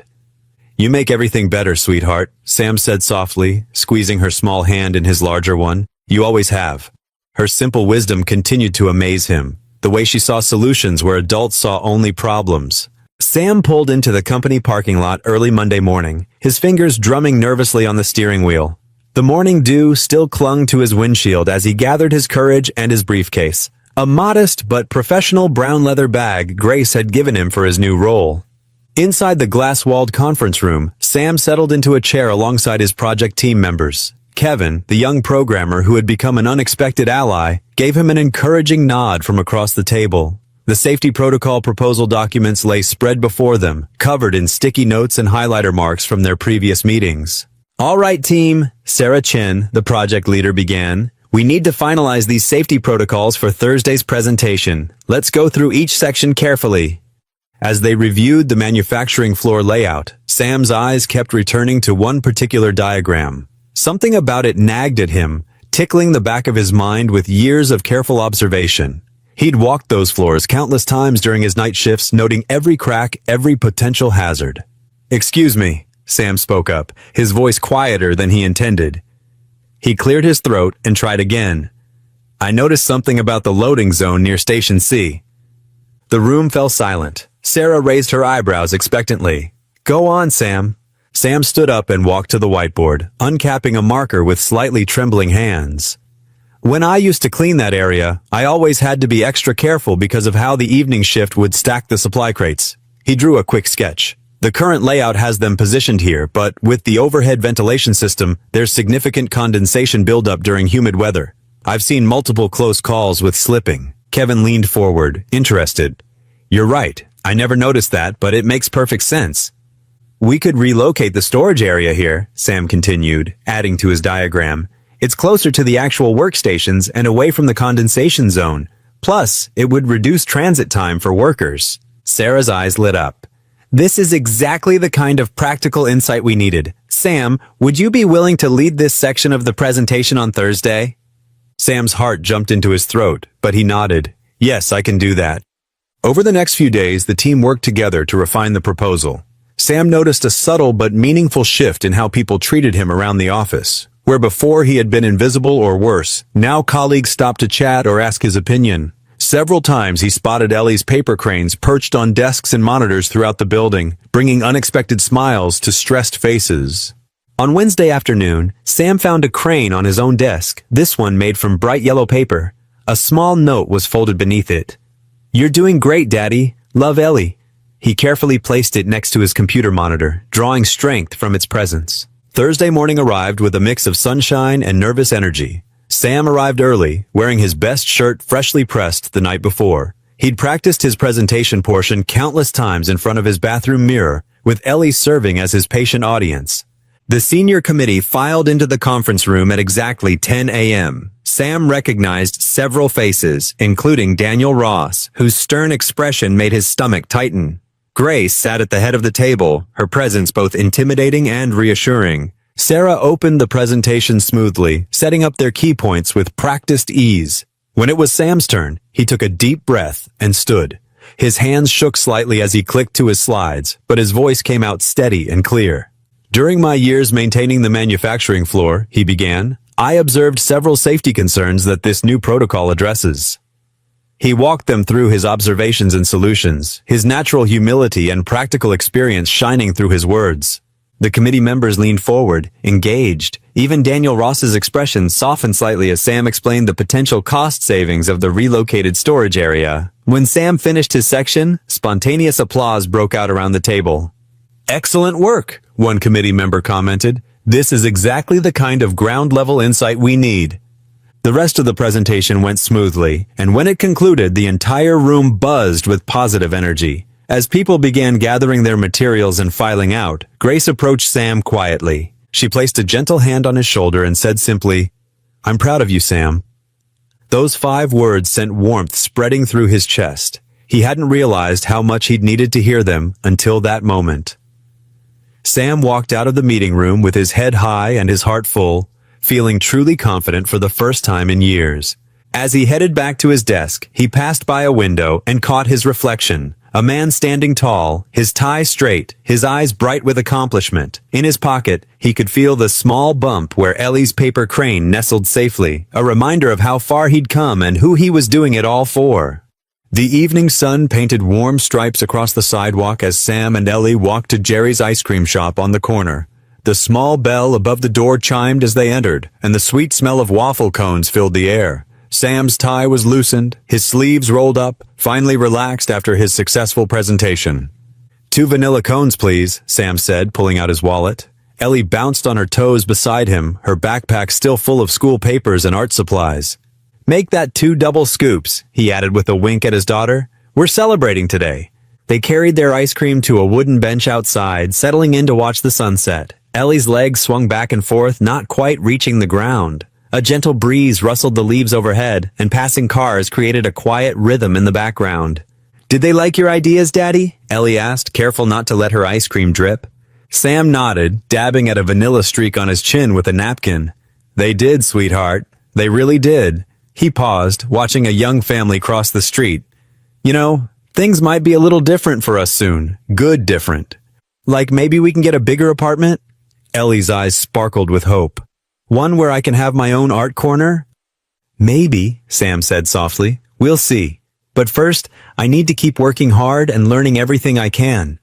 "You make everything better, sweetheart," Sam said softly, squeezing her small hand in his larger one. "You always have." Her simple wisdom continued to amaze him, the way she saw solutions where adults saw only problems. Sam pulled into the company parking lot early Monday morning, his fingers drumming nervously on the steering wheel. The morning dew still clung to his windshield as he gathered his courage and his briefcase, a modest but professional brown leather bag Grace had given him for his new role. Inside the glass-walled conference room, Sam settled into a chair alongside his project team members. Kevin, the young programmer who had become an unexpected ally, gave him an encouraging nod from across the table. The safety protocol proposal documents lay spread before them, covered in sticky notes and highlighter marks from their previous meetings. "All right, team," Sarah Chen, the project leader, began. "We need to finalize these safety protocols for Thursday's presentation. Let's go through each section carefully." As they reviewed the manufacturing floor layout, Sam's eyes kept returning to one particular diagram. Something about it nagged at him, tickling the back of his mind with years of careful observation. He'd walked those floors countless times during his night shifts, noting every crack, every potential hazard. "Excuse me," Sam spoke up, his voice quieter than he intended. He cleared his throat and tried again. "I noticed something about the loading zone near Station C." The room fell silent. Sarah raised her eyebrows expectantly. "Go on, Sam." Sam stood up and walked to the whiteboard, uncapping a marker with slightly trembling hands. "When I used to clean that area, I always had to be extra careful because of how the evening shift would stack the supply crates." He drew a quick sketch. "The current layout has them positioned here, but with the overhead ventilation system, there's significant condensation buildup during humid weather. I've seen multiple close calls with slipping." Kevin leaned forward, interested. "You're right. I never noticed that, but it makes perfect sense." "We could relocate the storage area here," Sam continued, adding to his diagram. "It's closer to the actual workstations and away from the condensation zone. Plus, it would reduce transit time for workers." Sarah's eyes lit up. "This is exactly the kind of practical insight we needed. Sam, would you be willing to lead this section of the presentation on Thursday?" Sam's heart jumped into his throat, but he nodded. "Yes, I can do that." Over the next few days, the team worked together to refine the proposal. Sam noticed a subtle but meaningful shift in how people treated him around the office. Where before he had been invisible or worse, now colleagues stopped to chat or ask his opinion. Several times he spotted Ellie's paper cranes perched on desks and monitors throughout the building, bringing unexpected smiles to stressed faces. On Wednesday afternoon, Sam found a crane on his own desk, this one made from bright yellow paper. A small note was folded beneath it. "You're doing great, Daddy. Love, Ellie." He carefully placed it next to his computer monitor, drawing strength from its presence. Thursday morning arrived with a mix of sunshine and nervous energy. Sam arrived early, wearing his best shirt freshly pressed the night before. He'd practiced his presentation portion countless times in front of his bathroom mirror, with Ellie serving as his patient audience. The senior committee filed into the conference room at exactly 10 a.m. Sam recognized several faces, including Daniel Ross, whose stern expression made his stomach tighten. Grace sat at the head of the table, her presence both intimidating and reassuring. Sarah opened the presentation smoothly, setting up their key points with practiced ease. When it was Sam's turn, he took a deep breath and stood. His hands shook slightly as he clicked to his slides, but his voice came out steady and clear. "During my years maintaining the manufacturing floor," he began, "I observed several safety concerns that this new protocol addresses." He walked them through his observations and solutions, his natural humility and practical experience shining through his words. The committee members leaned forward, engaged. Even Daniel Ross's expression softened slightly as Sam explained the potential cost savings of the relocated storage area. When Sam finished his section, spontaneous applause broke out around the table. "Excellent work," one committee member commented. "This is exactly the kind of ground-level insight we need." The rest of the presentation went smoothly, and when it concluded, the entire room buzzed with positive energy. As people began gathering their materials and filing out, Grace approached Sam quietly. She placed a gentle hand on his shoulder and said simply, "I'm proud of you, Sam." Those 5 words sent warmth spreading through his chest. He hadn't realized how much he'd needed to hear them until that moment. Sam walked out of the meeting room with his head high and his heart full, feeling truly confident for the first time in years. As he headed back to his desk, he passed by a window and caught his reflection. A man standing tall, his tie straight, his eyes bright with accomplishment. In his pocket, he could feel the small bump where Ellie's paper crane nestled safely, a reminder of how far he'd come and who he was doing it all for. The evening sun painted warm stripes across the sidewalk as Sam and Ellie walked to Jerry's ice cream shop on the corner. The small bell above the door chimed as they entered, and the sweet smell of waffle cones filled the air. Sam's tie was loosened, his sleeves rolled up, finally relaxed after his successful presentation. "2 vanilla cones, please," Sam said, pulling out his wallet. Ellie bounced on her toes beside him, her backpack still full of school papers and art supplies. "Make that 2 double scoops," he added with a wink at his daughter. "We're celebrating today." They carried their ice cream to a wooden bench outside, settling in to watch the sunset. Ellie's legs swung back and forth, not quite reaching the ground. A gentle breeze rustled the leaves overhead, and passing cars created a quiet rhythm in the background. "Did they like your ideas, Daddy?" Ellie asked, careful not to let her ice cream drip. Sam nodded, dabbing at a vanilla streak on his chin with a napkin. "They did, sweetheart. They really did." He paused, watching a young family cross the street. "You know, things might be a little different for us soon. Good different. Like maybe we can get a bigger apartment?" Ellie's eyes sparkled with hope. "One where I can have my own art corner?" "Maybe," Sam said softly. "We'll see. But first, I need to keep working hard and learning everything I can."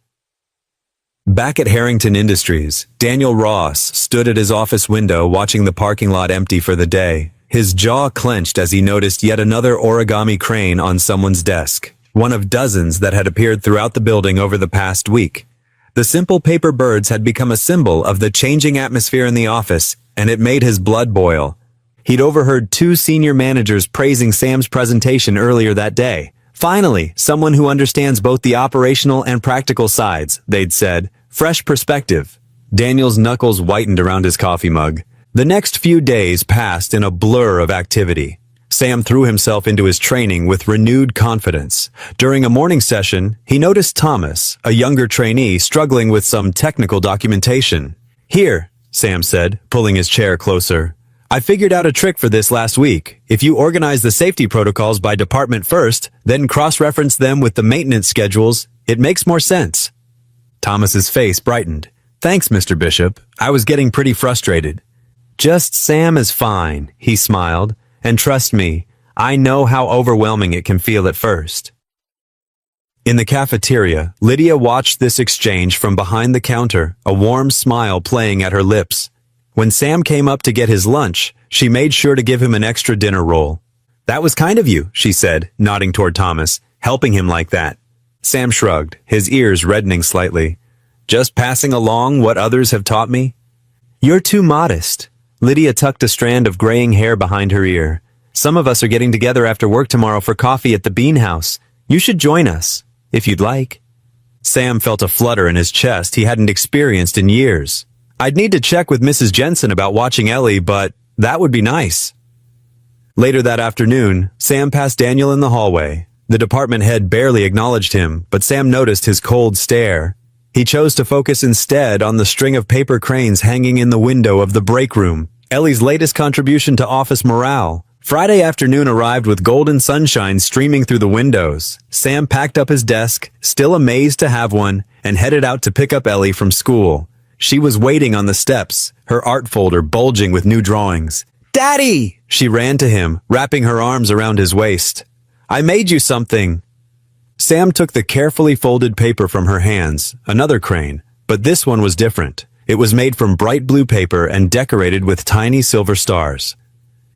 Back at Harrington Industries, Daniel Ross stood at his office window watching the parking lot empty for the day. His jaw clenched as he noticed yet another origami crane on someone's desk, one of dozens that had appeared throughout the building over the past week. The simple paper birds had become a symbol of the changing atmosphere in the office, and it made his blood boil. He'd overheard 2 senior managers praising Sam's presentation earlier that day. "Finally, someone who understands both the operational and practical sides," they'd said. "Fresh perspective." Daniel's knuckles whitened around his coffee mug. The next few days passed in a blur of activity. Sam threw himself into his training with renewed confidence. During a morning session, he noticed Thomas, a younger trainee, struggling with some technical documentation. "Here," Sam said, pulling his chair closer. "I figured out a trick for this last week. If you organize the safety protocols by department first, then cross-reference them with the maintenance schedules, it makes more sense." Thomas's face brightened. "Thanks, Mr. Bishop. I was getting pretty frustrated." "Just Sam is fine," he smiled. "And trust me, I know how overwhelming it can feel at first." In the cafeteria, Lydia watched this exchange from behind the counter, a warm smile playing at her lips. When Sam came up to get his lunch, she made sure to give him an extra dinner roll. "That was kind of you," she said, nodding toward Thomas. helping him like that? Sam shrugged, his ears reddening slightly. Just passing along what others have taught me? You're too modest. Lydia tucked a strand of graying hair behind her ear. Some of us are getting together after work tomorrow for coffee at the Bean House. You should join us, if you'd like. Sam felt a flutter in his chest he hadn't experienced in years. I'd need to check with Mrs. Jensen about watching Ellie, but that would be nice. Later that afternoon, Sam passed Daniel in the hallway. The department head barely acknowledged him, but Sam noticed his cold stare. He chose to focus instead on the string of paper cranes hanging in the window of the break room, Ellie's latest contribution to office morale. Friday afternoon arrived with golden sunshine streaming through the windows. Sam packed up his desk, still amazed to have one, and headed out to pick up Ellie from school. She was waiting on the steps, her art folder bulging with new drawings. "Daddy!" She ran to him, wrapping her arms around his waist. "I made you something." Sam took the carefully folded paper from her hands, another crane, but this one was different. It was made from bright blue paper and decorated with tiny silver stars.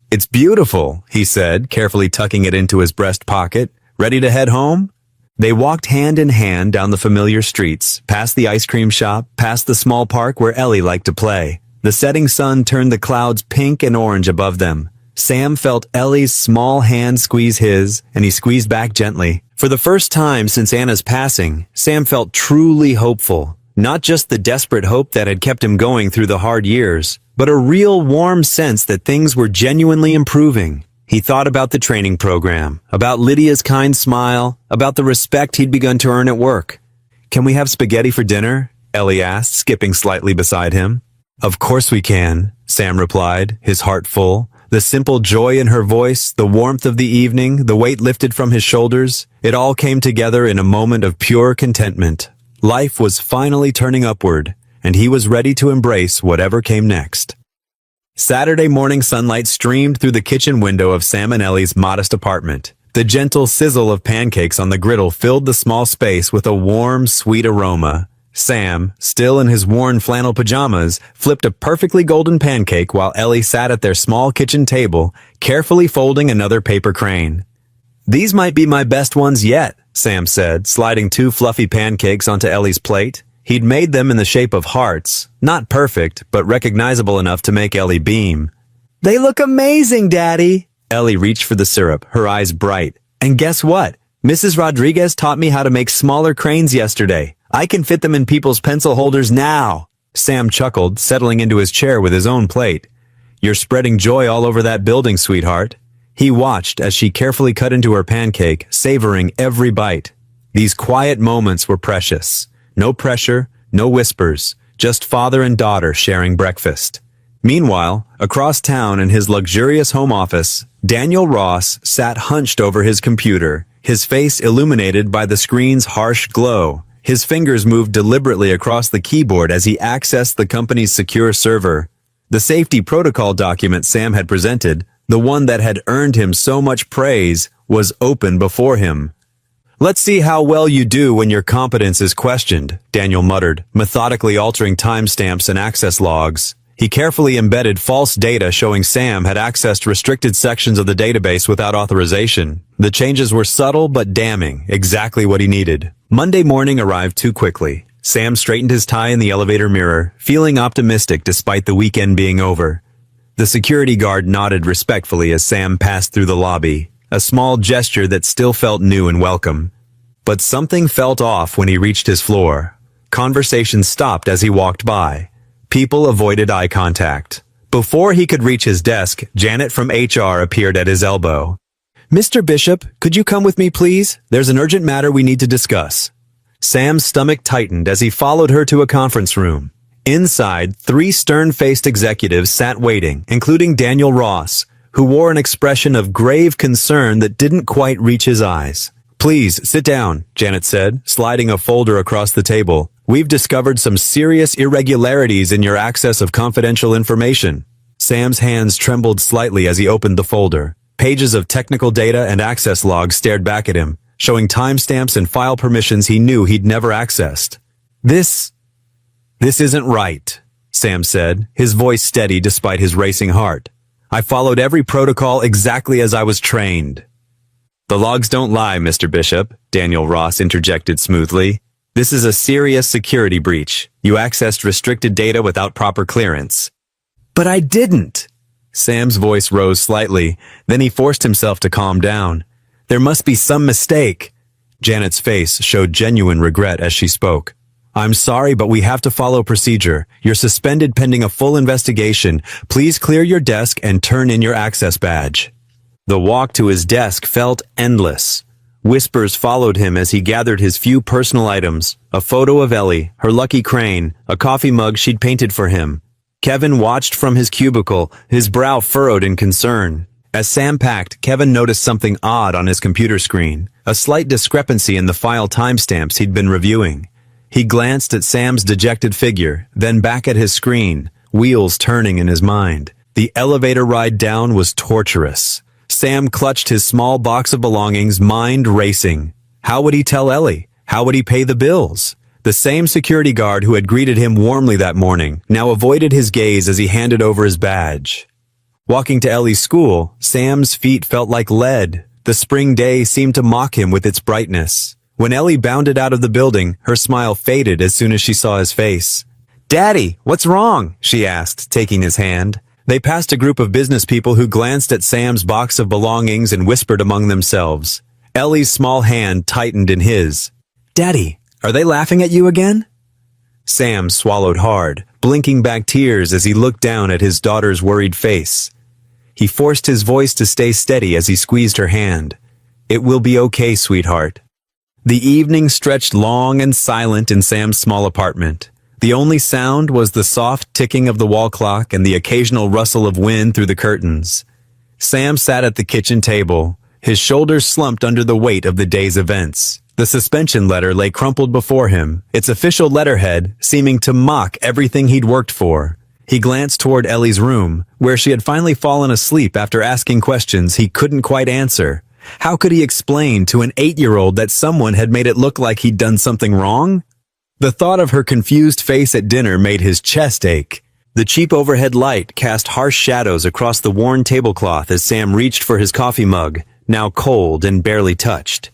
"It's beautiful," he said, carefully tucking it into his breast pocket. "Ready to head home?" They walked hand in hand down the familiar streets, past the ice cream shop, past the small park where Ellie liked to play. The setting sun turned the clouds pink and orange above them. Sam felt Ellie's small hand squeeze his, and he squeezed back gently. For the first time since Anna's passing, Sam felt truly hopeful. Not just the desperate hope that had kept him going through the hard years, but a real warm sense that things were genuinely improving. He thought about the training program, about Lydia's kind smile, about the respect he'd begun to earn at work. "Can we have spaghetti for dinner?" Ellie asked, skipping slightly beside him. "Of course we can," Sam replied, his heart full. The simple joy in her voice, the warmth of the evening, the weight lifted from his shoulders, it all came together in a moment of pure contentment. Life was finally turning upward, and he was ready to embrace whatever came next. Saturday morning sunlight streamed through the kitchen window of Sam and Ellie's modest apartment. The gentle sizzle of pancakes on the griddle filled the small space with a warm, sweet aroma. Sam, still in his worn flannel pajamas, flipped a perfectly golden pancake while Ellie sat at their small kitchen table, carefully folding another paper crane. "These might be my best ones yet," Sam said, sliding 2 fluffy pancakes onto Ellie's plate. He'd made them in the shape of hearts, not perfect, but recognizable enough to make Ellie beam. "They look amazing, Daddy!" Ellie reached for the syrup, her eyes bright. "And guess what? Mrs. Rodriguez taught me how to make smaller cranes yesterday. I can fit them in people's pencil holders now." Sam chuckled, settling into his chair with his own plate. "You're spreading joy all over that building, sweetheart." He watched as she carefully cut into her pancake, savoring every bite. These quiet moments were precious. No pressure, no whispers, just father and daughter sharing breakfast. Meanwhile, across town in his luxurious home office, Daniel Ross sat hunched over his computer, his face illuminated by the screen's harsh glow. His fingers moved deliberately across the keyboard as he accessed the company's secure server. The safety protocol document Sam had presented, the one that had earned him so much praise, was open before him. "Let's see how well you do when your competence is questioned," Daniel muttered, methodically altering timestamps and access logs. He carefully embedded false data showing Sam had accessed restricted sections of the database without authorization. The changes were subtle but damning, exactly what he needed. Monday morning arrived too quickly. Sam straightened his tie in the elevator mirror, feeling optimistic despite the weekend being over. The security guard nodded respectfully as Sam passed through the lobby, a small gesture that still felt new and welcome. But something felt off when he reached his floor. Conversation stopped as he walked by. People avoided eye contact. Before he could reach his desk, Janet from HR appeared at his elbow. "Mr. Bishop, could you come with me, please? There's an urgent matter we need to discuss." Sam's stomach tightened as he followed her to a conference room. Inside, 3 stern-faced executives sat waiting, including Daniel Ross, who wore an expression of grave concern that didn't quite reach his eyes. "Please, sit down," Janet said, sliding a folder across the table. "We've discovered some serious irregularities in your access of confidential information." Sam's hands trembled slightly as he opened the folder. Pages of technical data and access logs stared back at him, showing timestamps and file permissions he knew he'd never accessed. This isn't right," Sam said, his voice steady despite his racing heart. "I followed every protocol exactly as I was trained." The logs don't lie, Mr. Bishop, Daniel Ross interjected smoothly. This is a serious security breach. You accessed restricted data without proper clearance. But I didn't! Sam's voice rose slightly, then he forced himself to calm down. There must be some mistake. Janet's face showed genuine regret as she spoke. I'm sorry, but we have to follow procedure. You're suspended pending a full investigation. Please clear your desk and turn in your access badge. The walk to his desk felt endless. Whispers followed him as he gathered his few personal items, a photo of Ellie, her lucky crane, a coffee mug she'd painted for him. Kevin watched from his cubicle, his brow furrowed in concern. As Sam packed, Kevin noticed something odd on his computer screen, a slight discrepancy in the file timestamps he'd been reviewing. He glanced at Sam's dejected figure, then back at his screen, wheels turning in his mind. The elevator ride down was torturous. Sam clutched his small box of belongings, mind racing. How would he tell Ellie? How would he pay the bills? The same security guard who had greeted him warmly that morning now avoided his gaze as he handed over his badge. Walking to Ellie's school, Sam's feet felt like lead. The spring day seemed to mock him with its brightness. When Ellie bounded out of the building, her smile faded as soon as she saw his face. "Daddy, what's wrong?" she asked, taking his hand. They passed a group of business people who glanced at Sam's box of belongings and whispered among themselves. Ellie's small hand tightened in his. "Daddy, are they laughing at you again?" Sam swallowed hard, blinking back tears as he looked down at his daughter's worried face. He forced his voice to stay steady as he squeezed her hand. "It will be okay, sweetheart." The evening stretched long and silent in Sam's small apartment. The only sound was the soft ticking of the wall clock and the occasional rustle of wind through the curtains. Sam sat at the kitchen table, his shoulders slumped under the weight of the day's events. The suspension letter lay crumpled before him, its official letterhead seeming to mock everything he'd worked for. He glanced toward Ellie's room, where she had finally fallen asleep after asking questions he couldn't quite answer. How could he explain to an 8-year-old that someone had made it look like he'd done something wrong? The thought of her confused face at dinner made his chest ache. The cheap overhead light cast harsh shadows across the worn tablecloth as Sam reached for his coffee mug, now cold and barely touched.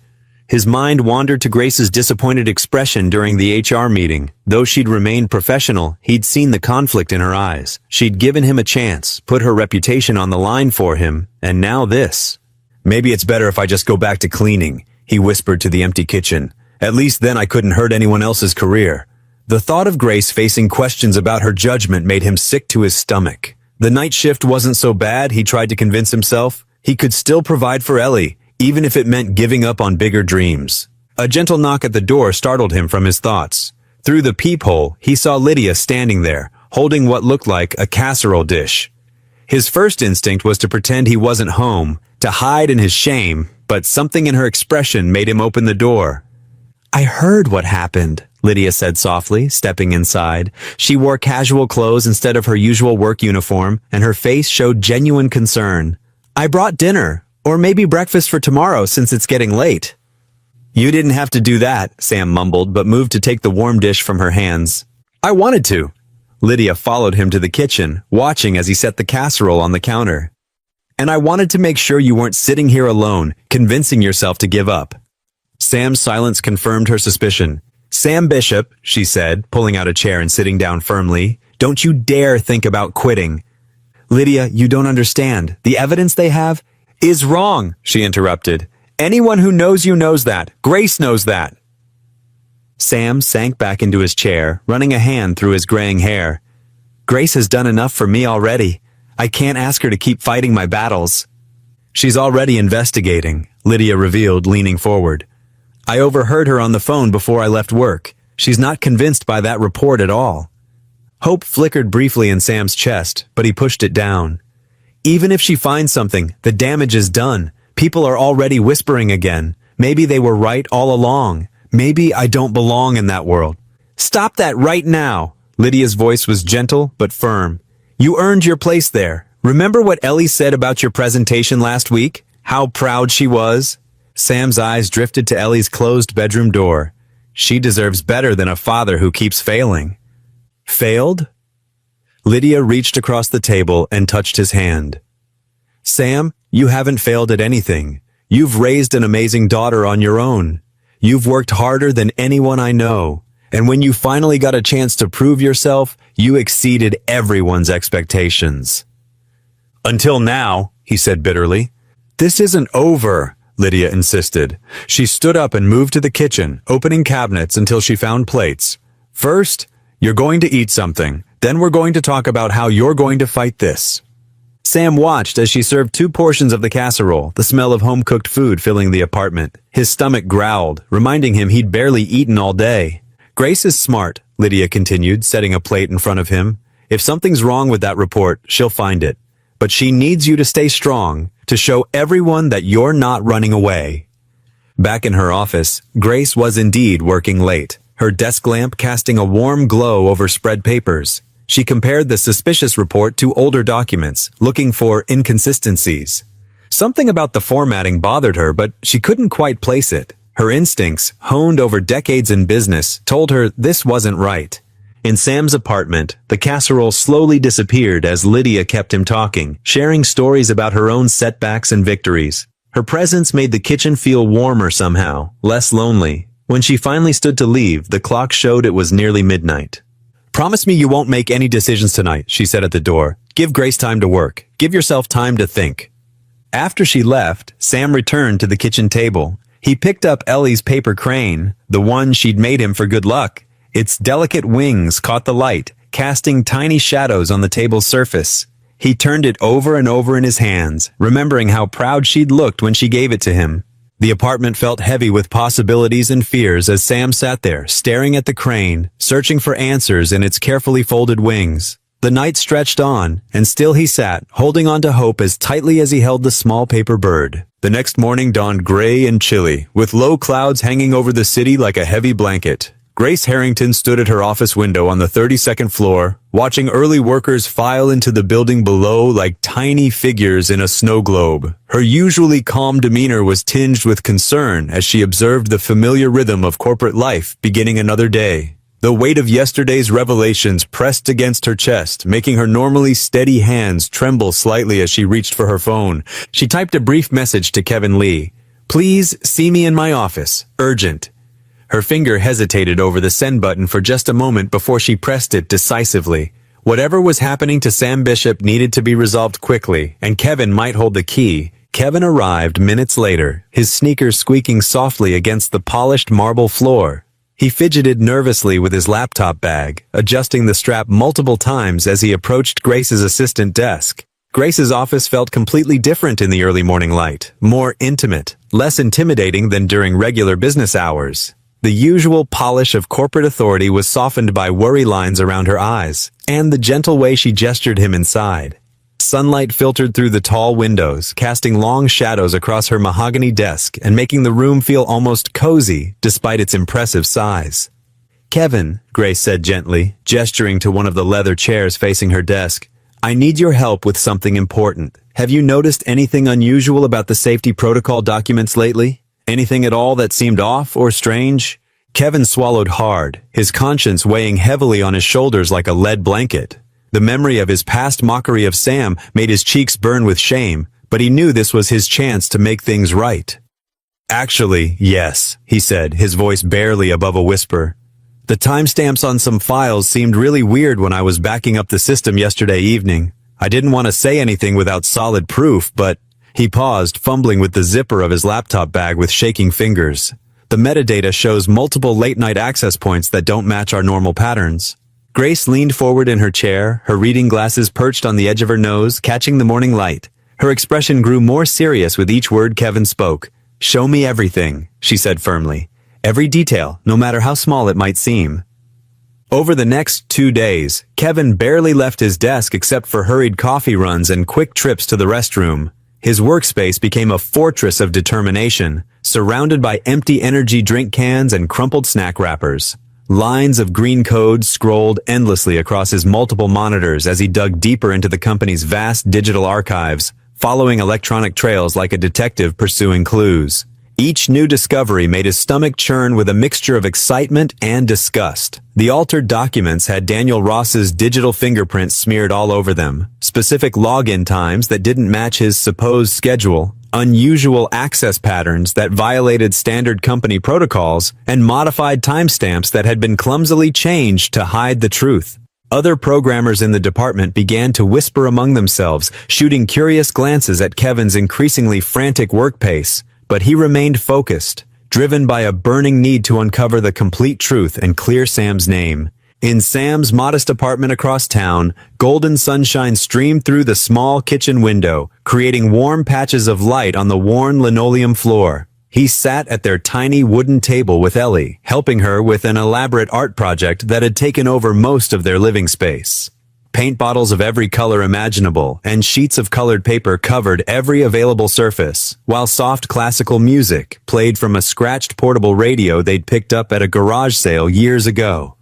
His mind wandered to Grace's disappointed expression during the HR meeting. Though she'd remained professional, he'd seen the conflict in her eyes. She'd given him a chance, put her reputation on the line for him, and now this. "Maybe it's better if I just go back to cleaning," he whispered to the empty kitchen. "At least then I couldn't hurt anyone else's career." The thought of Grace facing questions about her judgment made him sick to his stomach. The night shift wasn't so bad, he tried to convince himself. He could still provide for Ellie, even if it meant giving up on bigger dreams. A gentle knock at the door startled him from his thoughts. Through the peephole, he saw Lydia standing there, holding what looked like a casserole dish. His first instinct was to pretend he wasn't home, to hide in his shame, but something in her expression made him open the door. "I heard what happened," Lydia said softly, stepping inside. She wore casual clothes instead of her usual work uniform, and her face showed genuine concern. "I brought dinner, or maybe breakfast for tomorrow since it's getting late." "You didn't have to do that," Sam mumbled, but moved to take the warm dish from her hands. "I wanted to." Lydia followed him to the kitchen, watching as he set the casserole on the counter. "And I wanted to make sure you weren't sitting here alone, convincing yourself to give up." Sam's silence confirmed her suspicion. "Sam Bishop," she said, pulling out a chair and sitting down firmly, "don't you dare think about quitting." "Lydia, you don't understand. The evidence they have is wrong," she interrupted. "Anyone who knows you knows that. Grace knows that." Sam sank back into his chair, running a hand through his graying hair. "Grace has done enough for me already. I can't ask her to keep fighting my battles." "She's already investigating," Lydia revealed, leaning forward. "I overheard her on the phone before I left work. She's not convinced by that report at all." Hope flickered briefly in Sam's chest, but he pushed it down. "Even if she finds something, the damage is done. People are already whispering again. Maybe they were right all along. Maybe I don't belong in that world." "Stop that right now!" Lydia's voice was gentle but firm. "You earned your place there. Remember what Ellie said about your presentation last week? How proud she was?" Sam's eyes drifted to Ellie's closed bedroom door. "She deserves better than a father who keeps failing." "Failed?" Lydia reached across the table and touched his hand. "Sam, you haven't failed at anything. You've raised an amazing daughter on your own. You've worked harder than anyone I know. And when you finally got a chance to prove yourself, you exceeded everyone's expectations." "Until now," he said bitterly. "This isn't over," Lydia insisted. She stood up and moved to the kitchen, opening cabinets until she found plates. "First, you're going to eat something. Then we're going to talk about how you're going to fight this." Sam watched as she served 2 portions of the casserole, the smell of home-cooked food filling the apartment. His stomach growled, reminding him he'd barely eaten all day. "Grace is smart," Lydia continued, setting a plate in front of him. "If something's wrong with that report, she'll find it. But she needs you to stay strong, to show everyone that you're not running away." Back in her office, Grace was indeed working late, her desk lamp casting a warm glow over spread papers. She compared the suspicious report to older documents, looking for inconsistencies. Something about the formatting bothered her, but she couldn't quite place it. Her instincts, honed over decades in business, told her this wasn't right. In Sam's apartment, the casserole slowly disappeared as Lydia kept him talking, sharing stories about her own setbacks and victories. Her presence made the kitchen feel warmer somehow, less lonely. When she finally stood to leave, the clock showed it was nearly midnight. "Promise me you won't make any decisions tonight," she said at the door. "Give Grace time to work. Give yourself time to think." After she left, Sam returned to the kitchen table. He picked up Ellie's paper crane, the one she'd made him for good luck. Its delicate wings caught the light, casting tiny shadows on the table's surface. He turned it over and over in his hands, remembering how proud she'd looked when she gave it to him. The apartment felt heavy with possibilities and fears as Sam sat there, staring at the crane, searching for answers in its carefully folded wings. The night stretched on, and still he sat, holding on to hope as tightly as he held the small paper bird. The next morning dawned gray and chilly, with low clouds hanging over the city like a heavy blanket. Grace Harrington stood at her office window on the 32nd floor, watching early workers file into the building below like tiny figures in a snow globe. Her usually calm demeanor was tinged with concern as she observed the familiar rhythm of corporate life beginning another day. The weight of yesterday's revelations pressed against her chest, making her normally steady hands tremble slightly as she reached for her phone. She typed a brief message to Kevin Lee. "Please see me in my office. Urgent." Her finger hesitated over the send button for just a moment before she pressed it decisively. Whatever was happening to Sam Bishop needed to be resolved quickly, and Kevin might hold the key. Kevin arrived minutes later, his sneakers squeaking softly against the polished marble floor. He fidgeted nervously with his laptop bag, adjusting the strap multiple times as he approached Grace's assistant desk. Grace's office felt completely different in the early morning light, more intimate, less intimidating than during regular business hours. The usual polish of corporate authority was softened by worry lines around her eyes, and the gentle way she gestured him inside. Sunlight filtered through the tall windows, casting long shadows across her mahogany desk and making the room feel almost cozy, despite its impressive size. "Kevin," Grace said gently, gesturing to one of the leather chairs facing her desk, "I need your help with something important. Have you noticed anything unusual about the safety protocol documents lately? Anything at all that seemed off or strange?" Kevin swallowed hard, his conscience weighing heavily on his shoulders like a lead blanket. The memory of his past mockery of Sam made his cheeks burn with shame, but he knew this was his chance to make things right. "Actually, yes," he said, his voice barely above a whisper. "The timestamps on some files seemed really weird when I was backing up the system yesterday evening. I didn't want to say anything without solid proof, but..." He paused, fumbling with the zipper of his laptop bag with shaking fingers. "The metadata shows multiple late-night access points that don't match our normal patterns." Grace leaned forward in her chair, her reading glasses perched on the edge of her nose, catching the morning light. Her expression grew more serious with each word Kevin spoke. "Show me everything," she said firmly. "Every detail, no matter how small it might seem." Over the next 2 days, Kevin barely left his desk except for hurried coffee runs and quick trips to the restroom. His workspace became a fortress of determination, surrounded by empty energy drink cans and crumpled snack wrappers. Lines of green code scrolled endlessly across his multiple monitors as he dug deeper into the company's vast digital archives, following electronic trails like a detective pursuing clues. Each new discovery made his stomach churn with a mixture of excitement and disgust. The altered documents had Daniel Ross's digital fingerprints smeared all over them, specific login times that didn't match his supposed schedule, unusual access patterns that violated standard company protocols, and modified timestamps that had been clumsily changed to hide the truth. Other programmers in the department began to whisper among themselves, shooting curious glances at Kevin's increasingly frantic work pace, but he remained focused, driven by a burning need to uncover the complete truth and clear Sam's name. In Sam's modest apartment across town, golden sunshine streamed through the small kitchen window, creating warm patches of light on the worn linoleum floor. He sat at their tiny wooden table with Ellie, helping her with an elaborate art project that had taken over most of their living space. Paint bottles of every color imaginable and sheets of colored paper covered every available surface, while soft classical music played from a scratched portable radio they'd picked up at a garage sale years ago.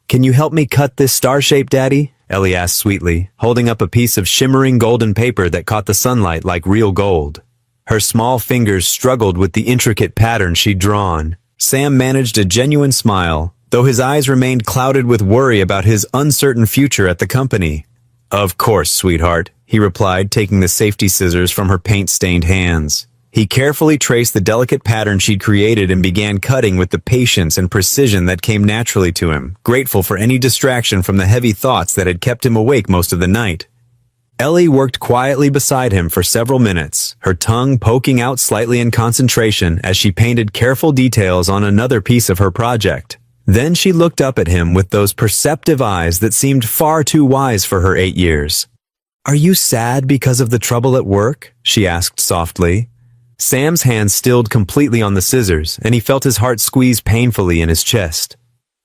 "Can you help me cut this star shape, Daddy?" Ellie asked sweetly, holding up a piece of shimmering golden paper that caught the sunlight like real gold. Her small fingers struggled with the intricate pattern she'd drawn. Sam managed a genuine smile, though his eyes remained clouded with worry about his uncertain future at the company. "Of course, sweetheart," he replied, taking the safety scissors from her paint-stained hands. He carefully traced the delicate pattern she'd created and began cutting with the patience and precision that came naturally to him, grateful for any distraction from the heavy thoughts that had kept him awake most of the night. Ellie worked quietly beside him for several minutes, her tongue poking out slightly in concentration as she painted careful details on another piece of her project. Then she looked up at him with those perceptive eyes that seemed far too wise for her 8 years. "Are you sad because of the trouble at work?" she asked softly. Sam's hand stilled completely on the scissors, and he felt his heart squeeze painfully in his chest.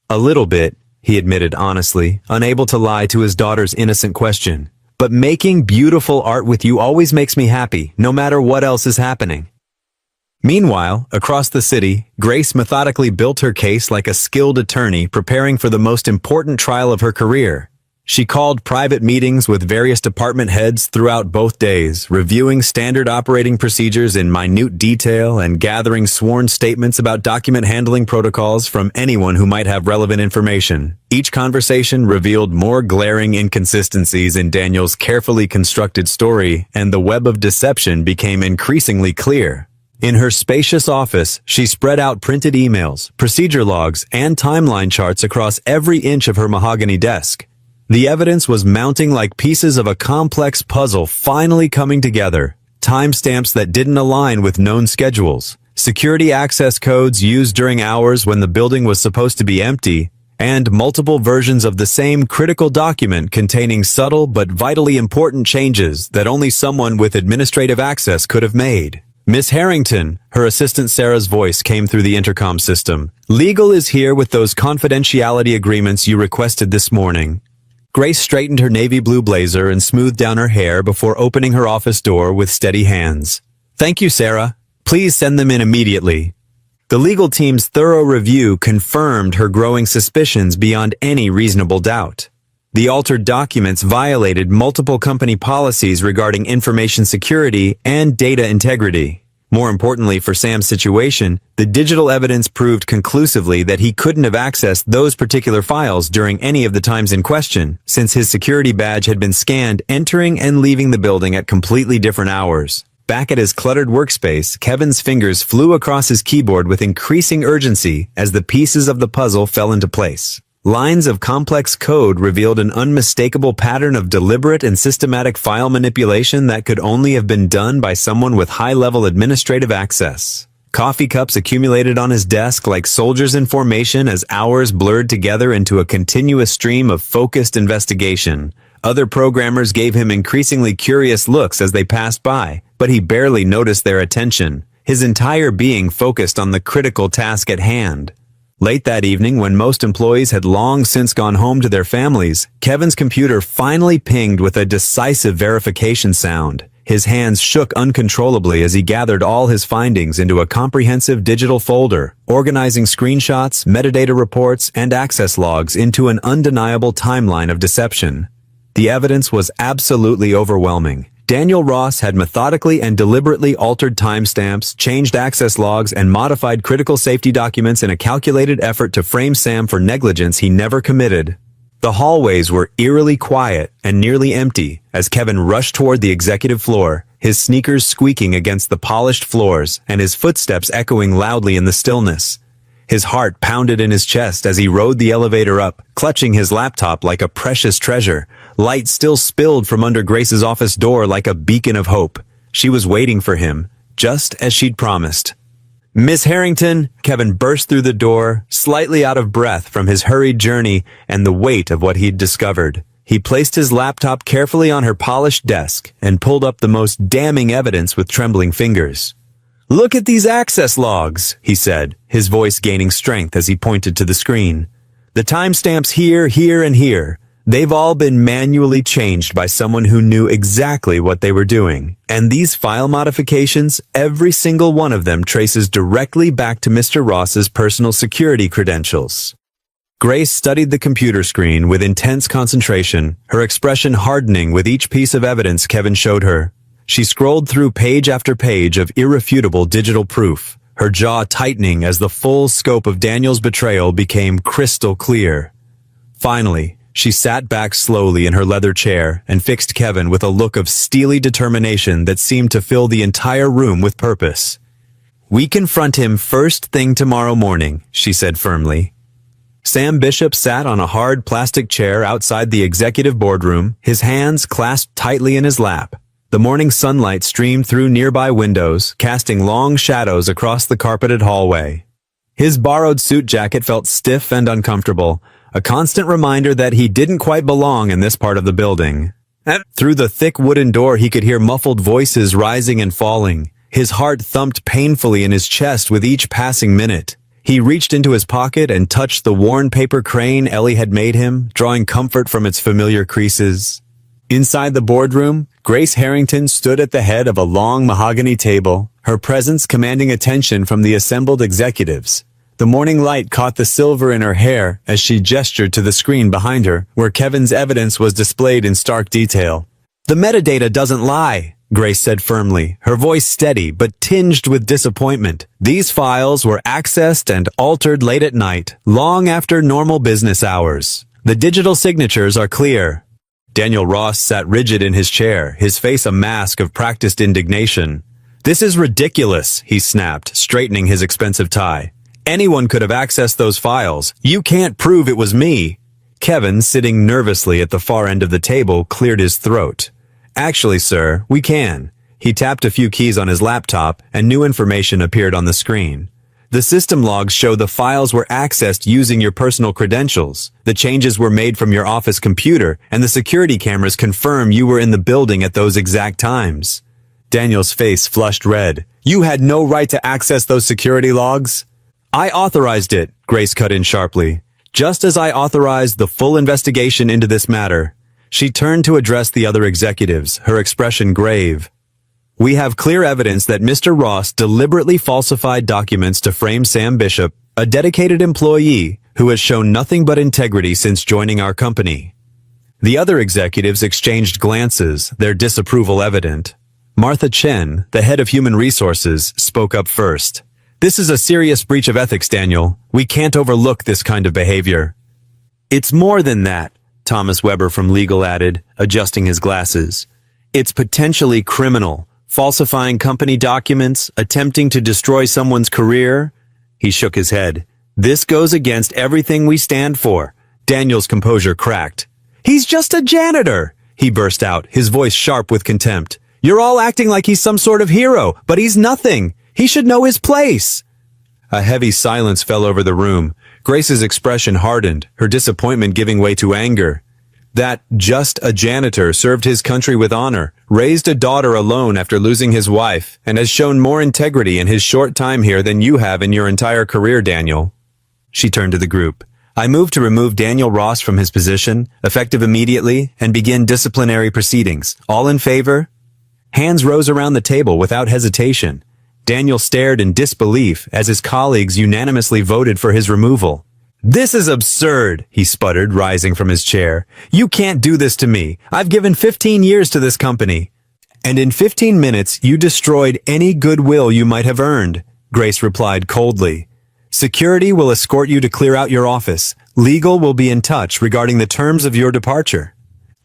"A little bit," he admitted honestly, unable to lie to his daughter's innocent question. "But making beautiful art with you always makes me happy, no matter what else is happening." Meanwhile, across the city, Grace methodically built her case like a skilled attorney preparing for the most important trial of her career. She called private meetings with various department heads throughout both days, reviewing standard operating procedures in minute detail and gathering sworn statements about document handling protocols from anyone who might have relevant information. Each conversation revealed more glaring inconsistencies in Daniel's carefully constructed story, and the web of deception became increasingly clear. In her spacious office, she spread out printed emails, procedure logs, and timeline charts across every inch of her mahogany desk. The evidence was mounting like pieces of a complex puzzle finally coming together. Timestamps that didn't align with known schedules, security access codes used during hours when the building was supposed to be empty, and multiple versions of the same critical document containing subtle but vitally important changes that only someone with administrative access could have made. "Miss Harrington," her assistant Sarah's voice came through the intercom system. "Legal is here with those confidentiality agreements you requested this morning." Grace straightened her navy blue blazer and smoothed down her hair before opening her office door with steady hands. "Thank you, Sarah. Please send them in immediately." The legal team's thorough review confirmed her growing suspicions beyond any reasonable doubt. The altered documents violated multiple company policies regarding information security and data integrity. More importantly for Sam's situation, the digital evidence proved conclusively that he couldn't have accessed those particular files during any of the times in question, since his security badge had been scanned entering and leaving the building at completely different hours. Back at his cluttered workspace, Kevin's fingers flew across his keyboard with increasing urgency as the pieces of the puzzle fell into place. Lines of complex code revealed an unmistakable pattern of deliberate and systematic file manipulation that could only have been done by someone with high-level administrative access. Coffee cups accumulated on his desk like soldiers in formation as hours blurred together into a continuous stream of focused investigation. Other programmers gave him increasingly curious looks as they passed by, but he barely noticed their attention, his entire being focused on the critical task at hand. Late that evening, when most employees had long since gone home to their families, Kevin's computer finally pinged with a decisive verification sound. His hands shook uncontrollably as he gathered all his findings into a comprehensive digital folder, organizing screenshots, metadata reports, and access logs into an undeniable timeline of deception. The evidence was absolutely overwhelming. Daniel Ross had methodically and deliberately altered timestamps, changed access logs, and modified critical safety documents in a calculated effort to frame Sam for negligence he never committed. The hallways were eerily quiet and nearly empty as Kevin rushed toward the executive floor, his sneakers squeaking against the polished floors and his footsteps echoing loudly in the stillness. His heart pounded in his chest as he rode the elevator up, clutching his laptop like a precious treasure. Light still spilled from under Grace's office door like a beacon of hope. She was waiting for him, just as she'd promised. "Miss Harrington," Kevin burst through the door, slightly out of breath from his hurried journey and the weight of what he'd discovered. He placed his laptop carefully on her polished desk and pulled up the most damning evidence with trembling fingers. "Look at these access logs," he said, his voice gaining strength as he pointed to the screen. "The timestamps here, here, and here. They've all been manually changed by someone who knew exactly what they were doing. And these file modifications, every single one of them traces directly back to Mr. Ross's personal security credentials." Grace studied the computer screen with intense concentration, her expression hardening with each piece of evidence Kevin showed her. She scrolled through page after page of irrefutable digital proof, her jaw tightening as the full scope of Daniel's betrayal became crystal clear. Finally, she sat back slowly in her leather chair and fixed Kevin with a look of steely determination that seemed to fill the entire room with purpose. "We confront him first thing tomorrow morning," she said firmly. Sam Bishop sat on a hard plastic chair outside the executive boardroom, his hands clasped tightly in his lap. The morning sunlight streamed through nearby windows, casting long shadows across the carpeted hallway. His borrowed suit jacket felt stiff and uncomfortable, a constant reminder that he didn't quite belong in this part of the building. Through the thick wooden door he could hear muffled voices rising and falling. His heart thumped painfully in his chest with each passing minute. He reached into his pocket and touched the worn paper crane Ellie had made him, drawing comfort from its familiar creases. Inside the boardroom, Grace Harrington stood at the head of a long mahogany table, her presence commanding attention from the assembled executives. The morning light caught the silver in her hair as she gestured to the screen behind her, where Kevin's evidence was displayed in stark detail. "The metadata doesn't lie," Grace said firmly, her voice steady but tinged with disappointment. "These files were accessed and altered late at night, long after normal business hours. The digital signatures are clear." Daniel Ross sat rigid in his chair, his face a mask of practiced indignation. "This is ridiculous," he snapped, straightening his expensive tie. "Anyone could have accessed those files. You can't prove it was me." Kevin, sitting nervously at the far end of the table, cleared his throat. "Actually, sir, we can." He tapped a few keys on his laptop, and new information appeared on the screen. "The system logs show the files were accessed using your personal credentials. The changes were made from your office computer, and the security cameras confirm you were in the building at those exact times." Daniel's face flushed red. "You had no right to access those security logs?" "I authorized it," Grace cut in sharply. "Just as I authorized the full investigation into this matter." She turned to address the other executives, her expression grave. "We have clear evidence that Mr. Ross deliberately falsified documents to frame Sam Bishop, a dedicated employee who has shown nothing but integrity since joining our company." The other executives exchanged glances, their disapproval evident. Martha Chen, the head of human resources, spoke up first. "This is a serious breach of ethics, Daniel. We can't overlook this kind of behavior." "It's more than that," Thomas Weber from legal added, adjusting his glasses. "It's potentially criminal. Falsifying company documents, attempting to destroy someone's career." He shook his head. "This goes against everything we stand for." Daniel's composure cracked. "He's just a janitor," he burst out, his voice sharp with contempt. "You're all acting like he's some sort of hero, but he's nothing. He should know his place." A heavy silence fell over the room. Grace's expression hardened, her disappointment giving way to anger. That just a janitor served his country with honor, raised a daughter alone after losing his wife, and has shown more integrity in his short time here than you have in your entire career, Daniel. She turned to the group. "I move to remove Daniel Ross from his position, effective immediately, and begin disciplinary proceedings. All in favor?" Hands rose around the table without hesitation. Daniel stared in disbelief as his colleagues unanimously voted for his removal. "This is absurd," he sputtered, rising from his chair. "You can't do this to me. I've given 15 years to this company." "And in 15 minutes, you destroyed any goodwill you might have earned," Grace replied coldly. "Security will escort you to clear out your office. Legal will be in touch regarding the terms of your departure."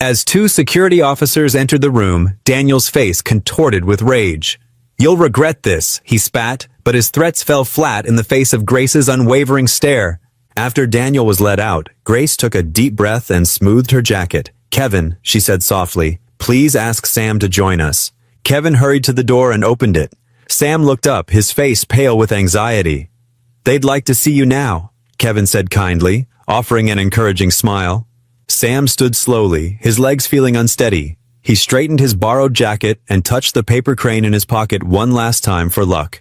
As two security officers entered the room, Daniel's face contorted with rage. "You'll regret this," he spat, but his threats fell flat in the face of Grace's unwavering stare. After Daniel was let out, Grace took a deep breath and smoothed her jacket. "Kevin," she said softly, "please ask Sam to join us." Kevin hurried to the door and opened it. Sam looked up, his face pale with anxiety. "They'd like to see you now," Kevin said kindly, offering an encouraging smile. Sam stood slowly, his legs feeling unsteady. He straightened his borrowed jacket and touched the paper crane in his pocket one last time for luck.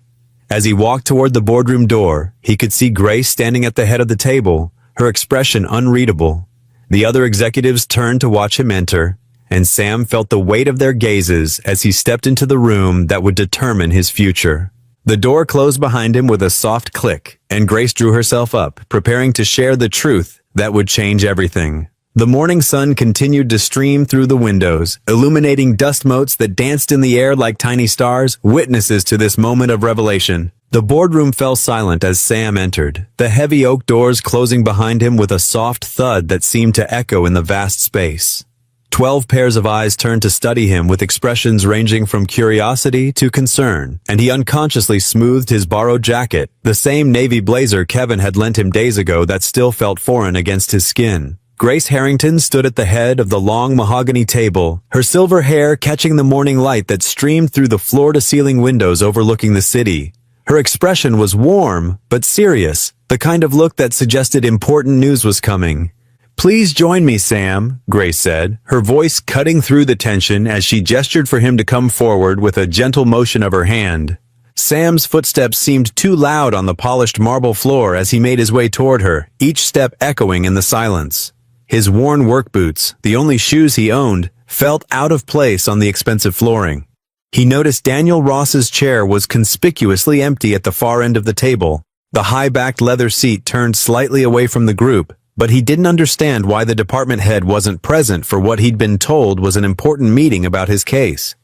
As he walked toward the boardroom door, he could see Grace standing at the head of the table, her expression unreadable. The other executives turned to watch him enter, and Sam felt the weight of their gazes as he stepped into the room that would determine his future. The door closed behind him with a soft click, and Grace drew herself up, preparing to share the truth that would change everything. The morning sun continued to stream through the windows, illuminating dust motes that danced in the air like tiny stars, witnesses to this moment of revelation. The boardroom fell silent as Sam entered, the heavy oak doors closing behind him with a soft thud that seemed to echo in the vast space. 12 pairs of eyes turned to study him with expressions ranging from curiosity to concern, and he unconsciously smoothed his borrowed jacket, the same navy blazer Kevin had lent him days ago that still felt foreign against his skin. Grace Harrington stood at the head of the long mahogany table, her silver hair catching the morning light that streamed through the floor-to-ceiling windows overlooking the city. Her expression was warm, but serious, the kind of look that suggested important news was coming. "Please join me, Sam," Grace said, her voice cutting through the tension as she gestured for him to come forward with a gentle motion of her hand. Sam's footsteps seemed too loud on the polished marble floor as he made his way toward her, each step echoing in the silence. His worn work boots, the only shoes he owned, felt out of place on the expensive flooring. He noticed Daniel Ross's chair was conspicuously empty at the far end of the table. The high-backed leather seat turned slightly away from the group, but he didn't understand why the department head wasn't present for what he'd been told was an important meeting about his case.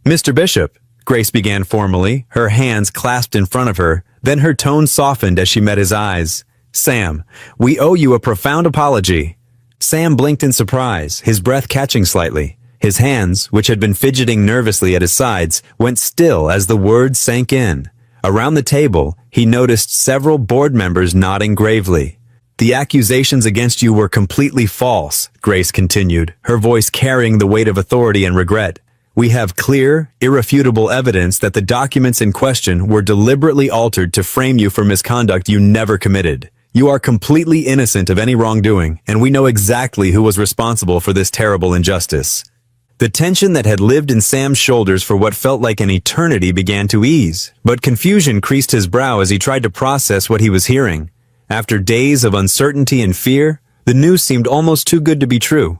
"Mr. Bishop," Grace began formally, her hands clasped in front of her, then her tone softened as she met his eyes. "Sam, we owe you a profound apology." Sam blinked in surprise, his breath catching slightly. His hands, which had been fidgeting nervously at his sides, went still as the words sank in. Around the table, he noticed several board members nodding gravely. "The accusations against you were completely false," Grace continued, her voice carrying the weight of authority and regret. "We have clear, irrefutable evidence that the documents in question were deliberately altered to frame you for misconduct you never committed. You are completely innocent of any wrongdoing, and we know exactly who was responsible for this terrible injustice." The tension that had lived in Sam's shoulders for what felt like an eternity began to ease, but confusion creased his brow as he tried to process what he was hearing. After days of uncertainty and fear, the news seemed almost too good to be true.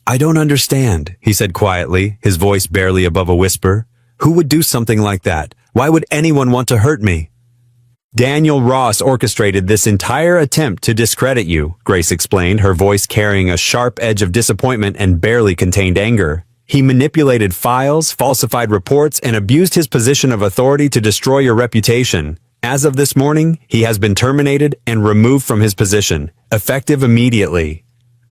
"I don't understand," he said quietly, his voice barely above a whisper. "Who would do something like that? Why would anyone want to hurt me?" "Daniel Ross orchestrated this entire attempt to discredit you," Grace explained, her voice carrying a sharp edge of disappointment and barely contained anger. "He manipulated files, falsified reports, and abused his position of authority to destroy your reputation. As of this morning, he has been terminated and removed from his position, effective immediately."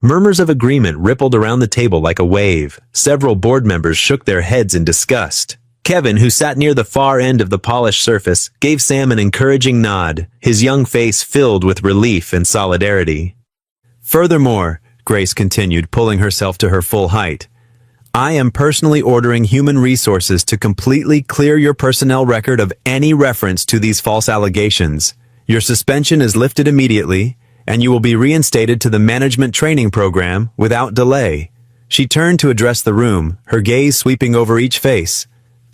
Murmurs of agreement rippled around the table like a wave. Several board members shook their heads in disgust. Kevin, who sat near the far end of the polished surface, gave Sam an encouraging nod, his young face filled with relief and solidarity. "Furthermore," Grace continued, pulling herself to her full height, "I am personally ordering human resources to completely clear your personnel record of any reference to these false allegations. Your suspension is lifted immediately, and you will be reinstated to the management training program without delay." She turned to address the room, her gaze sweeping over each face.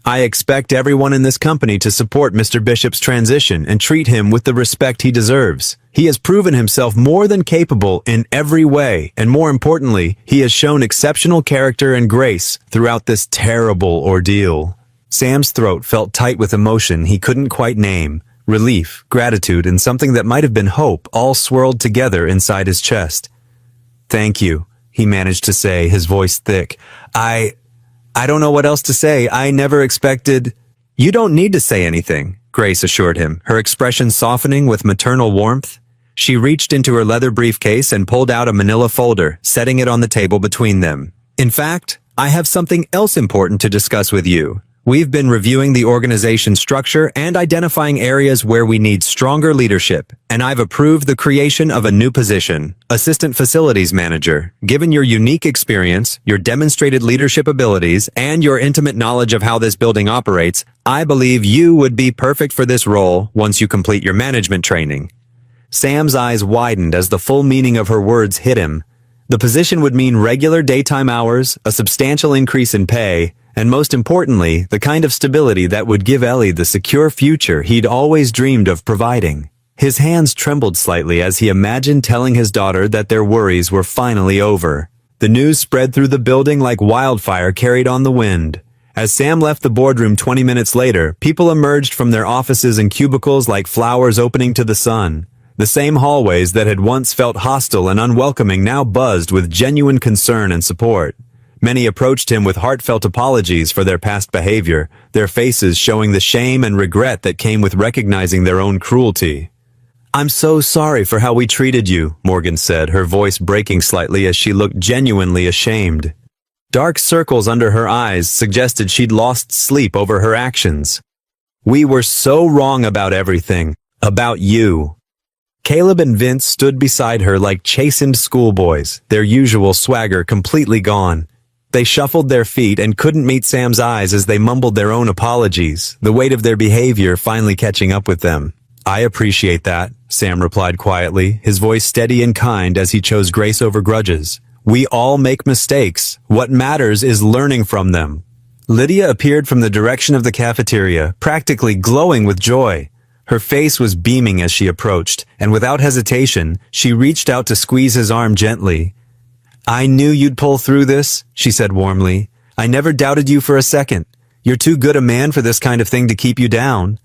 "I expect everyone in this company to support Mr. Bishop's transition and treat him with the respect he deserves. He has proven himself more than capable in every way, and more importantly, he has shown exceptional character and grace throughout this terrible ordeal." Sam's throat felt tight with emotion he couldn't quite name. Relief, gratitude, and something that might have been hope all swirled together inside his chest. "Thank you," he managed to say, his voice thick. I don't know what else to say. I never expected—" "You don't need to say anything," Grace assured him, her expression softening with maternal warmth. She reached into her leather briefcase and pulled out a manila folder, setting it on the table between them. In fact, I have something else important to discuss with you. We've been reviewing the organization structure and identifying areas where we need stronger leadership, and I've approved the creation of a new position, Assistant Facilities Manager. Given your unique experience, your demonstrated leadership abilities, and your intimate knowledge of how this building operates, I believe you would be perfect for this role once you complete your management training. Sam's eyes widened as the full meaning of her words hit him. The position would mean regular daytime hours, a substantial increase in pay, and most importantly, the kind of stability that would give Ellie the secure future he'd always dreamed of providing. His hands trembled slightly as he imagined telling his daughter that their worries were finally over. The news spread through the building like wildfire carried on the wind. As Sam left the boardroom 20 minutes later, people emerged from their offices and cubicles like flowers opening to the sun. The same hallways that had once felt hostile and unwelcoming now buzzed with genuine concern and support. Many approached him with heartfelt apologies for their past behavior, their faces showing the shame and regret that came with recognizing their own cruelty. "I'm so sorry for how we treated you," Morgan said, her voice breaking slightly as she looked genuinely ashamed. Dark circles under her eyes suggested she'd lost sleep over her actions. "We were so wrong about everything. About you." Caleb and Vince stood beside her like chastened schoolboys, their usual swagger completely gone. They shuffled their feet and couldn't meet Sam's eyes as they mumbled their own apologies, the weight of their behavior finally catching up with them. "I appreciate that," Sam replied quietly, his voice steady and kind as he chose grace over grudges. "We all make mistakes. What matters is learning from them." Lydia appeared from the direction of the cafeteria, practically glowing with joy. Her face was beaming as she approached, and without hesitation, she reached out to squeeze his arm gently. "I knew you'd pull through this," she said warmly. "I never doubted you for a second. You're too good a man for this kind of thing to keep you down."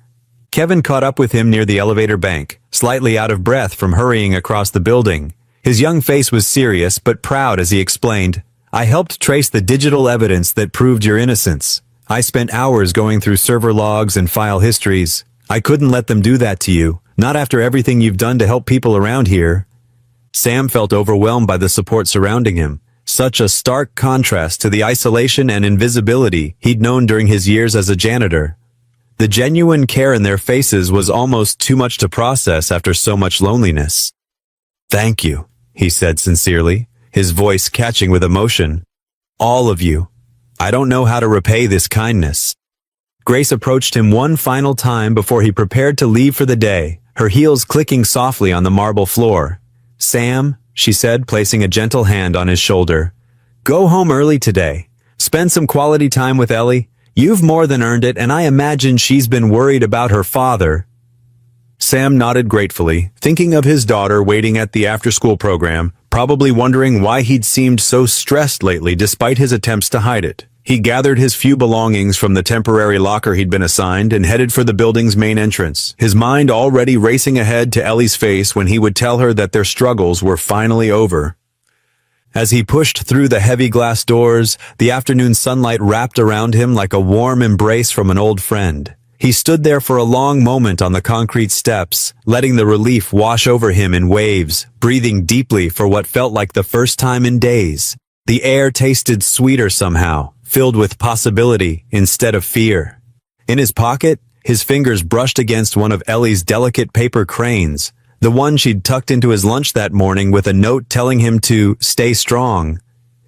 Kevin caught up with him near the elevator bank, slightly out of breath from hurrying across the building. His young face was serious but proud as he explained, "I helped trace the digital evidence that proved your innocence. I spent hours going through server logs and file histories. I couldn't let them do that to you, not after everything you've done to help people around here." Sam felt overwhelmed by the support surrounding him, such a stark contrast to the isolation and invisibility he'd known during his years as a janitor. The genuine care in their faces was almost too much to process after so much loneliness. "Thank you," he said sincerely, his voice catching with emotion. "All of you. I don't know how to repay this kindness." Grace approached him one final time before he prepared to leave for the day, her heels clicking softly on the marble floor. "Sam," she said, placing a gentle hand on his shoulder, "go home early today. Spend some quality time with Ellie. You've more than earned it, and I imagine she's been worried about her father." Sam nodded gratefully, thinking of his daughter waiting at the after-school program, probably wondering why he'd seemed so stressed lately despite his attempts to hide it. He gathered his few belongings from the temporary locker he'd been assigned and headed for the building's main entrance, his mind already racing ahead to Ellie's face when he would tell her that their struggles were finally over. As he pushed through the heavy glass doors, the afternoon sunlight wrapped around him like a warm embrace from an old friend. He stood there for a long moment on the concrete steps, letting the relief wash over him in waves, breathing deeply for what felt like the first time in days. The air tasted sweeter somehow, filled with possibility instead of fear. In his pocket, his fingers brushed against one of Ellie's delicate paper cranes, the one she'd tucked into his lunch that morning with a note telling him to stay strong.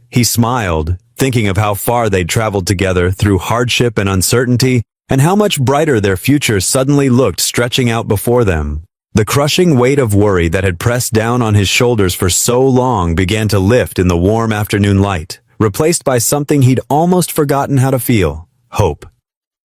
He smiled, thinking of how far they'd traveled together through hardship and uncertainty, and how much brighter their future suddenly looked stretching out before them. The crushing weight of worry that had pressed down on his shoulders for so long began to lift in the warm afternoon light, replaced by something he'd almost forgotten how to feel: hope.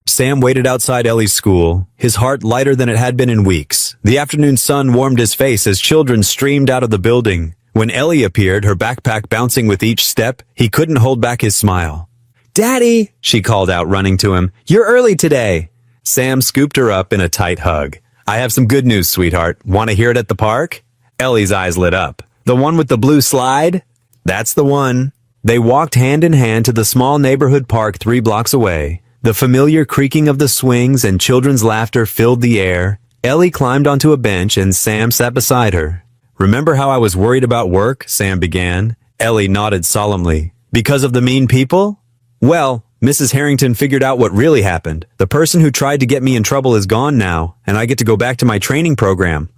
Sam waited outside Ellie's school, his heart lighter than it had been in weeks. The afternoon sun warmed his face as children streamed out of the building. When Ellie appeared, her backpack bouncing with each step, he couldn't hold back his smile. "Daddy," she called out, running to him. "You're early today." Sam scooped her up in a tight hug. "I have some good news, sweetheart. Want to hear it at the park?" Ellie's eyes lit up. "The one with the blue slide?" "That's the one." They walked hand in hand to the small neighborhood park 3 blocks away. The familiar creaking of the swings and children's laughter filled the air. Ellie climbed onto a bench and Sam sat beside her. Remember how I was worried about work? Sam began. Ellie nodded solemnly. Because of the mean people? Well, Mrs. Harrington figured out what really happened. The person who tried to get me in trouble is gone now, and I get to go back to my training program.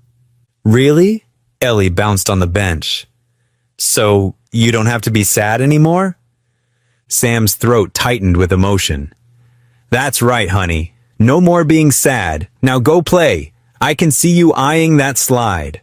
Really? Ellie bounced on the bench. So, you don't have to be sad anymore? Sam's throat tightened with emotion. That's right, honey. No more being sad. Now go play. I can see you eyeing that slide.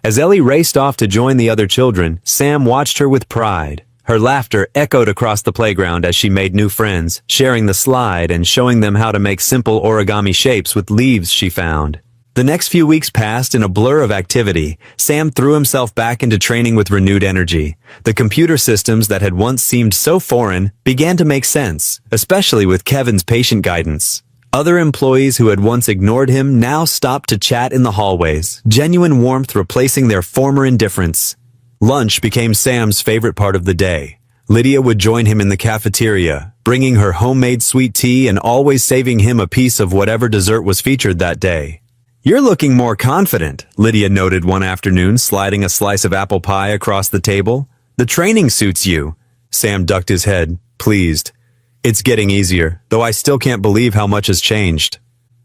As Ellie raced off to join the other children, Sam watched her with pride. Her laughter echoed across the playground as she made new friends, sharing the slide and showing them how to make simple origami shapes with leaves she found. The next few weeks passed in a blur of activity. Sam threw himself back into training with renewed energy. The computer systems that had once seemed so foreign began to make sense, especially with Kevin's patient guidance. Other employees who had once ignored him now stopped to chat in the hallways, genuine warmth replacing their former indifference. Lunch became Sam's favorite part of the day. Lydia would join him in the cafeteria, bringing her homemade sweet tea and always saving him a piece of whatever dessert was featured that day. You're looking more confident, Lydia noted one afternoon, sliding a slice of apple pie across the table. The training suits you. Sam ducked his head, pleased. It's getting easier, though I still can't believe how much has changed.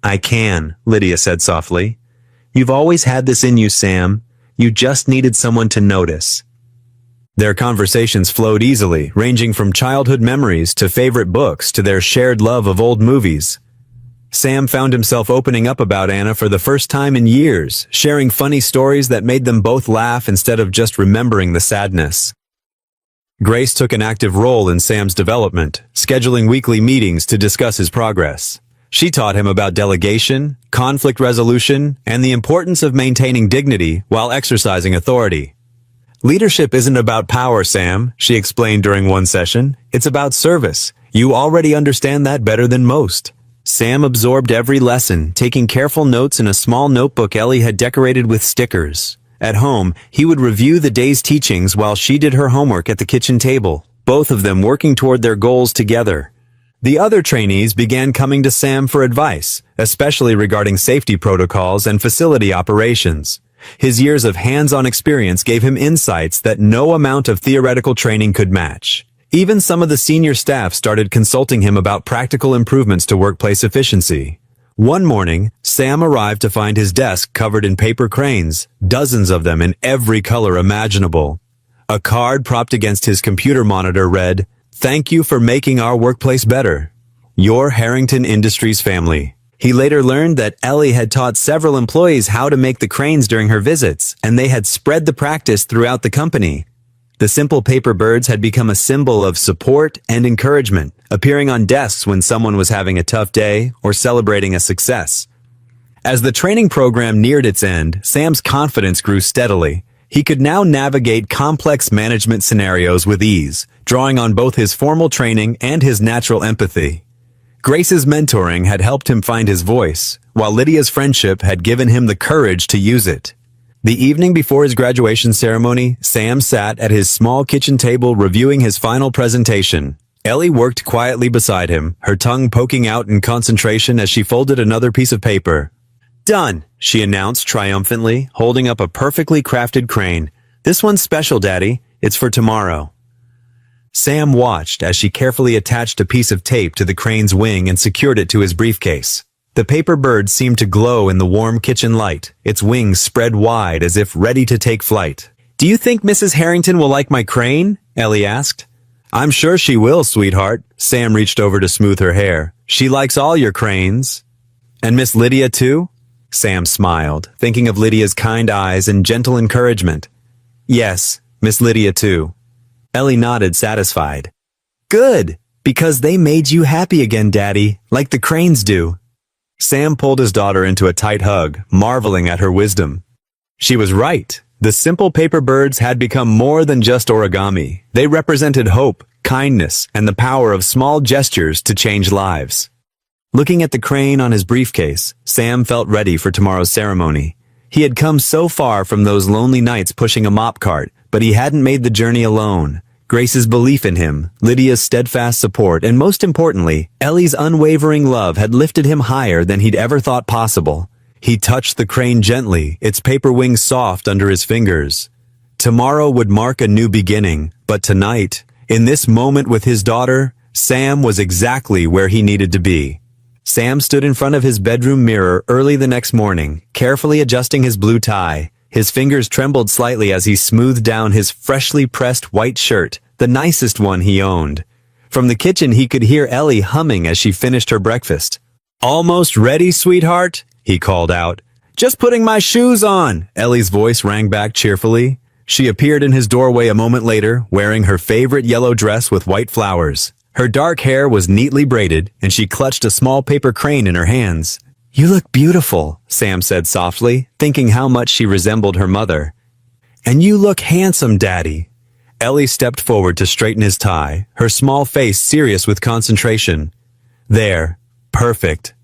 I can, Lydia said softly. You've always had this in you, Sam. You just needed someone to notice. Their conversations flowed easily, ranging from childhood memories to favorite books to their shared love of old movies. Sam found himself opening up about Anna for the first time in years, sharing funny stories that made them both laugh instead of just remembering the sadness. Grace took an active role in Sam's development, scheduling weekly meetings to discuss his progress. She taught him about delegation, conflict resolution, and the importance of maintaining dignity while exercising authority. Leadership isn't about power, Sam, she explained during one session. It's about service. You already understand that better than most. Sam absorbed every lesson, taking careful notes in a small notebook Ellie had decorated with stickers. At home, he would review the day's teachings while she did her homework at the kitchen table, both of them working toward their goals together. The other trainees began coming to Sam for advice, especially regarding safety protocols and facility operations. His years of hands-on experience gave him insights that no amount of theoretical training could match. Even some of the senior staff started consulting him about practical improvements to workplace efficiency. One morning, Sam arrived to find his desk covered in paper cranes, dozens of them in every color imaginable. A card propped against his computer monitor read, "Thank you for making our workplace better. Your Harrington Industries family." He later learned that Ellie had taught several employees how to make the cranes during her visits, and they had spread the practice throughout the company. The simple paper birds had become a symbol of support and encouragement, appearing on desks when someone was having a tough day or celebrating a success. As the training program neared its end, Sam's confidence grew steadily. He could now navigate complex management scenarios with ease, drawing on both his formal training and his natural empathy. Grace's mentoring had helped him find his voice, while Lydia's friendship had given him the courage to use it. The evening before his graduation ceremony, Sam sat at his small kitchen table reviewing his final presentation. Ellie worked quietly beside him, her tongue poking out in concentration as she folded another piece of paper. "Done," she announced triumphantly, holding up a perfectly crafted crane. "This one's special, Daddy. It's for tomorrow." Sam watched as she carefully attached a piece of tape to the crane's wing and secured it to his briefcase. The paper bird seemed to glow in the warm kitchen light, its wings spread wide as if ready to take flight. "Do you think Mrs. Harrington will like my crane?" Ellie asked. "I'm sure she will, sweetheart." Sam reached over to smooth her hair. "She likes all your cranes." "And Miss Lydia too?" Sam smiled, thinking of Lydia's kind eyes and gentle encouragement. "Yes, Miss Lydia too." Ellie nodded, satisfied. "Good, because they made you happy again, Daddy, like the cranes do." Sam pulled his daughter into a tight hug, marveling at her wisdom. She was right. The simple paper birds had become more than just origami. They represented hope, kindness, and the power of small gestures to change lives. Looking at the crane on his briefcase, Sam felt ready for tomorrow's ceremony. He had come so far from those lonely nights pushing a mop cart, but he hadn't made the journey alone. Grace's belief in him, Lydia's steadfast support, and most importantly, Ellie's unwavering love had lifted him higher than he'd ever thought possible. He touched the crane gently, its paper wings soft under his fingers. Tomorrow would mark a new beginning, but tonight, in this moment with his daughter, Sam was exactly where he needed to be. Sam stood in front of his bedroom mirror early the next morning, carefully adjusting his blue tie. His fingers trembled slightly as he smoothed down his freshly pressed white shirt, the nicest one he owned. From the kitchen he could hear Ellie humming as she finished her breakfast. "Almost ready, sweetheart?" he called out. "Just putting my shoes on," Ellie's voice rang back cheerfully. She appeared in his doorway a moment later, wearing her favorite yellow dress with white flowers. Her dark hair was neatly braided, and she clutched a small paper crane in her hands. "You look beautiful," Sam said softly, thinking how much she resembled her mother. "And you look handsome, Daddy." Ellie stepped forward to straighten his tie, her small face serious with concentration. "There. Perfect."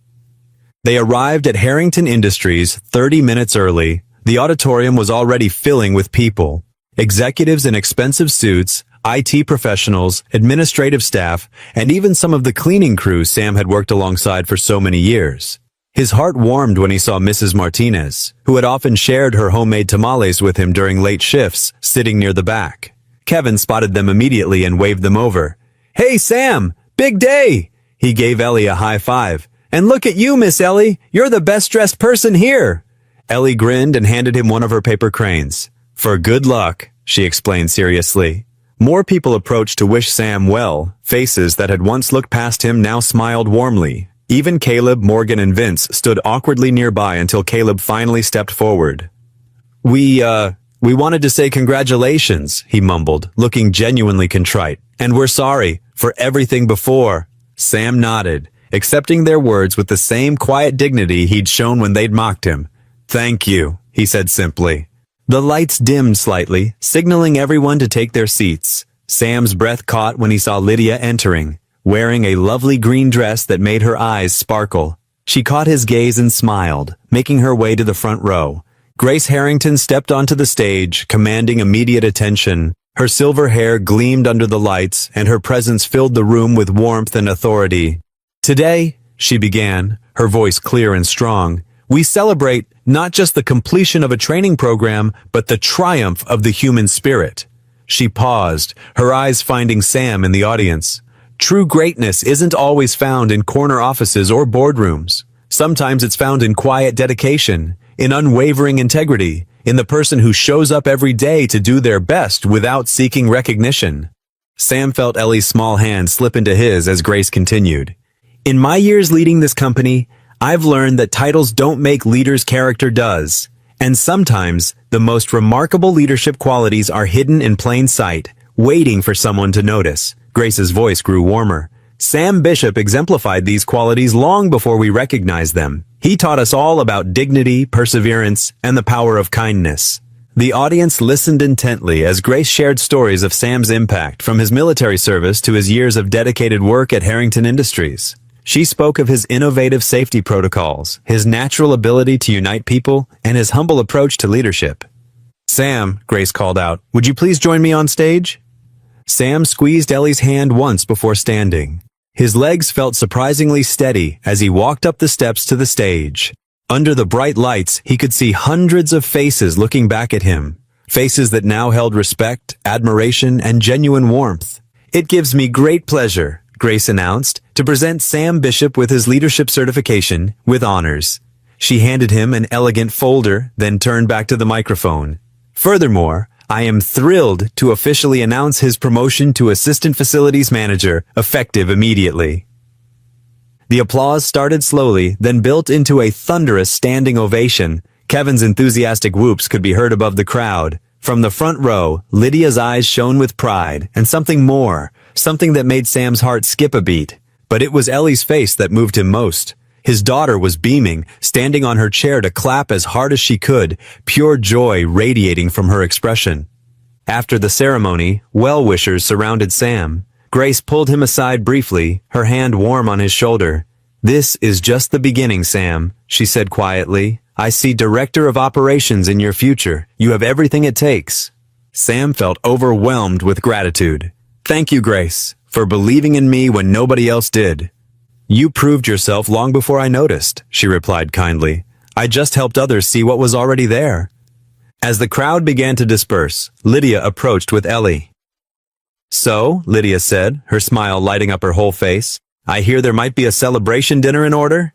They arrived at Harrington Industries 30 minutes early. The auditorium was already filling with people. Executives in expensive suits, IT professionals, administrative staff, and even some of the cleaning crew Sam had worked alongside for so many years. His heart warmed when he saw Mrs. Martinez, who had often shared her homemade tamales with him during late shifts, sitting near the back. Kevin spotted them immediately and waved them over. "Hey, Sam! Big day!" He gave Ellie a high five. "And look at you, Miss Ellie! You're the best-dressed person here!" Ellie grinned and handed him one of her paper cranes. "For good luck," she explained seriously. More people approached to wish Sam well. Faces that had once looked past him now smiled warmly. Even Caleb, Morgan, and Vince stood awkwardly nearby until Caleb finally stepped forward. We wanted to say congratulations," he mumbled, looking genuinely contrite. "And we're sorry for everything before." Sam nodded, accepting their words with the same quiet dignity he'd shown when they'd mocked him. "Thank you," he said simply. The lights dimmed slightly, signaling everyone to take their seats. Sam's breath caught when he saw Lydia entering, wearing a lovely green dress that made her eyes sparkle. She caught his gaze and smiled, making her way to the front row. Grace Harrington stepped onto the stage, commanding immediate attention. Her silver hair gleamed under the lights, and her presence filled the room with warmth and authority. "Today," she began, her voice clear and strong, "we celebrate not just the completion of a training program, but the triumph of the human spirit." She paused, her eyes finding Sam in the audience. True greatness isn't always found in corner offices or boardrooms. Sometimes it's found in quiet dedication, in unwavering integrity, in the person who shows up every day to do their best without seeking recognition. Sam felt Ellie's small hand slip into his as Grace continued. "In my years leading this company, I've learned that titles don't make leaders, character does. And sometimes, the most remarkable leadership qualities are hidden in plain sight, waiting for someone to notice." Grace's voice grew warmer. "Sam Bishop exemplified these qualities long before we recognized them. He taught us all about dignity, perseverance, and the power of kindness." The audience listened intently as Grace shared stories of Sam's impact, from his military service to his years of dedicated work at Harrington Industries. She spoke of his innovative safety protocols, his natural ability to unite people, and his humble approach to leadership. "Sam," Grace called out, "would you please join me on stage?" Sam squeezed Ellie's hand once before standing. His legs felt surprisingly steady as he walked up the steps to the stage. Under the bright lights, he could see hundreds of faces looking back at him. Faces that now held respect, admiration, and genuine warmth. "It gives me great pleasure," Grace announced, "to present Sam Bishop with his leadership certification, with honors." She handed him an elegant folder, then turned back to the microphone. "Furthermore, I am thrilled to officially announce his promotion to Assistant Facilities Manager, effective immediately." The applause started slowly, then built into a thunderous standing ovation. Kevin's enthusiastic whoops could be heard above the crowd. From the front row, Lydia's eyes shone with pride, and something more, something that made Sam's heart skip a beat. But it was Ellie's face that moved him most. His daughter was beaming, standing on her chair to clap as hard as she could, pure joy radiating from her expression. After the ceremony, well-wishers surrounded Sam. Grace pulled him aside briefly, her hand warm on his shoulder. "This is just the beginning, Sam," she said quietly. "I see Director of Operations in your future. You have everything it takes." Sam felt overwhelmed with gratitude. "Thank you, Grace, for believing in me when nobody else did." "You proved yourself long before I noticed," she replied kindly. I just helped others see what was already there. As the crowd began to disperse, Lydia approached with Ellie. So, Lydia said, her smile lighting up her whole face, I hear there might be a celebration dinner in order?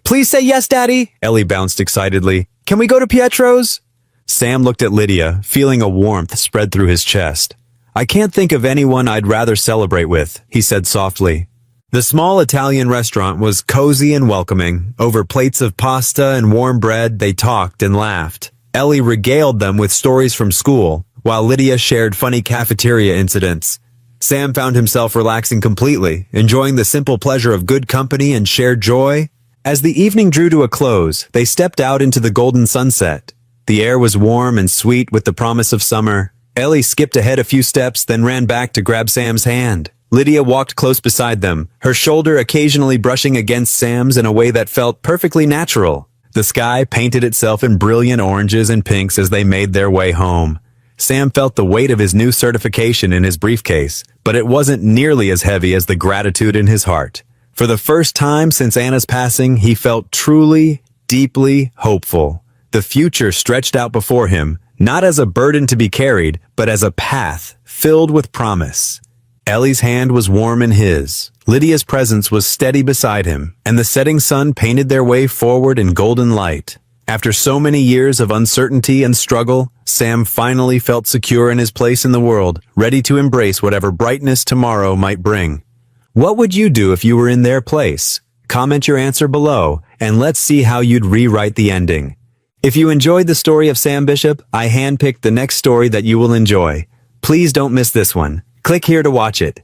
Please say yes, Daddy, Ellie bounced excitedly. Can we go to Pietro's? Sam looked at Lydia, feeling a warmth spread through his chest. I can't think of anyone I'd rather celebrate with, he said softly. The small Italian restaurant was cozy and welcoming. Over plates of pasta and warm bread, they talked and laughed. Ellie regaled them with stories from school, while Lydia shared funny cafeteria incidents. Sam found himself relaxing completely, enjoying the simple pleasure of good company and shared joy. As the evening drew to a close, they stepped out into the golden sunset. The air was warm and sweet with the promise of summer. Ellie skipped ahead a few steps, then ran back to grab Sam's hand. Lydia walked close beside them, her shoulder occasionally brushing against Sam's in a way that felt perfectly natural. The sky painted itself in brilliant oranges and pinks as they made their way home. Sam felt the weight of his new certification in his briefcase, but it wasn't nearly as heavy as the gratitude in his heart. For the first time since Anna's passing, he felt truly, deeply hopeful. The future stretched out before him, not as a burden to be carried, but as a path filled with promise. Ellie's hand was warm in his. Lydia's presence was steady beside him, and the setting sun painted their way forward in golden light. After so many years of uncertainty and struggle, Sam finally felt secure in his place in the world, ready to embrace whatever brightness tomorrow might bring. What would you do if you were in their place? Comment your answer below, and let's see how you'd rewrite the ending. If you enjoyed the story of Sam Bishop, I handpicked the next story that you will enjoy. Please don't miss this one. Click here to watch it.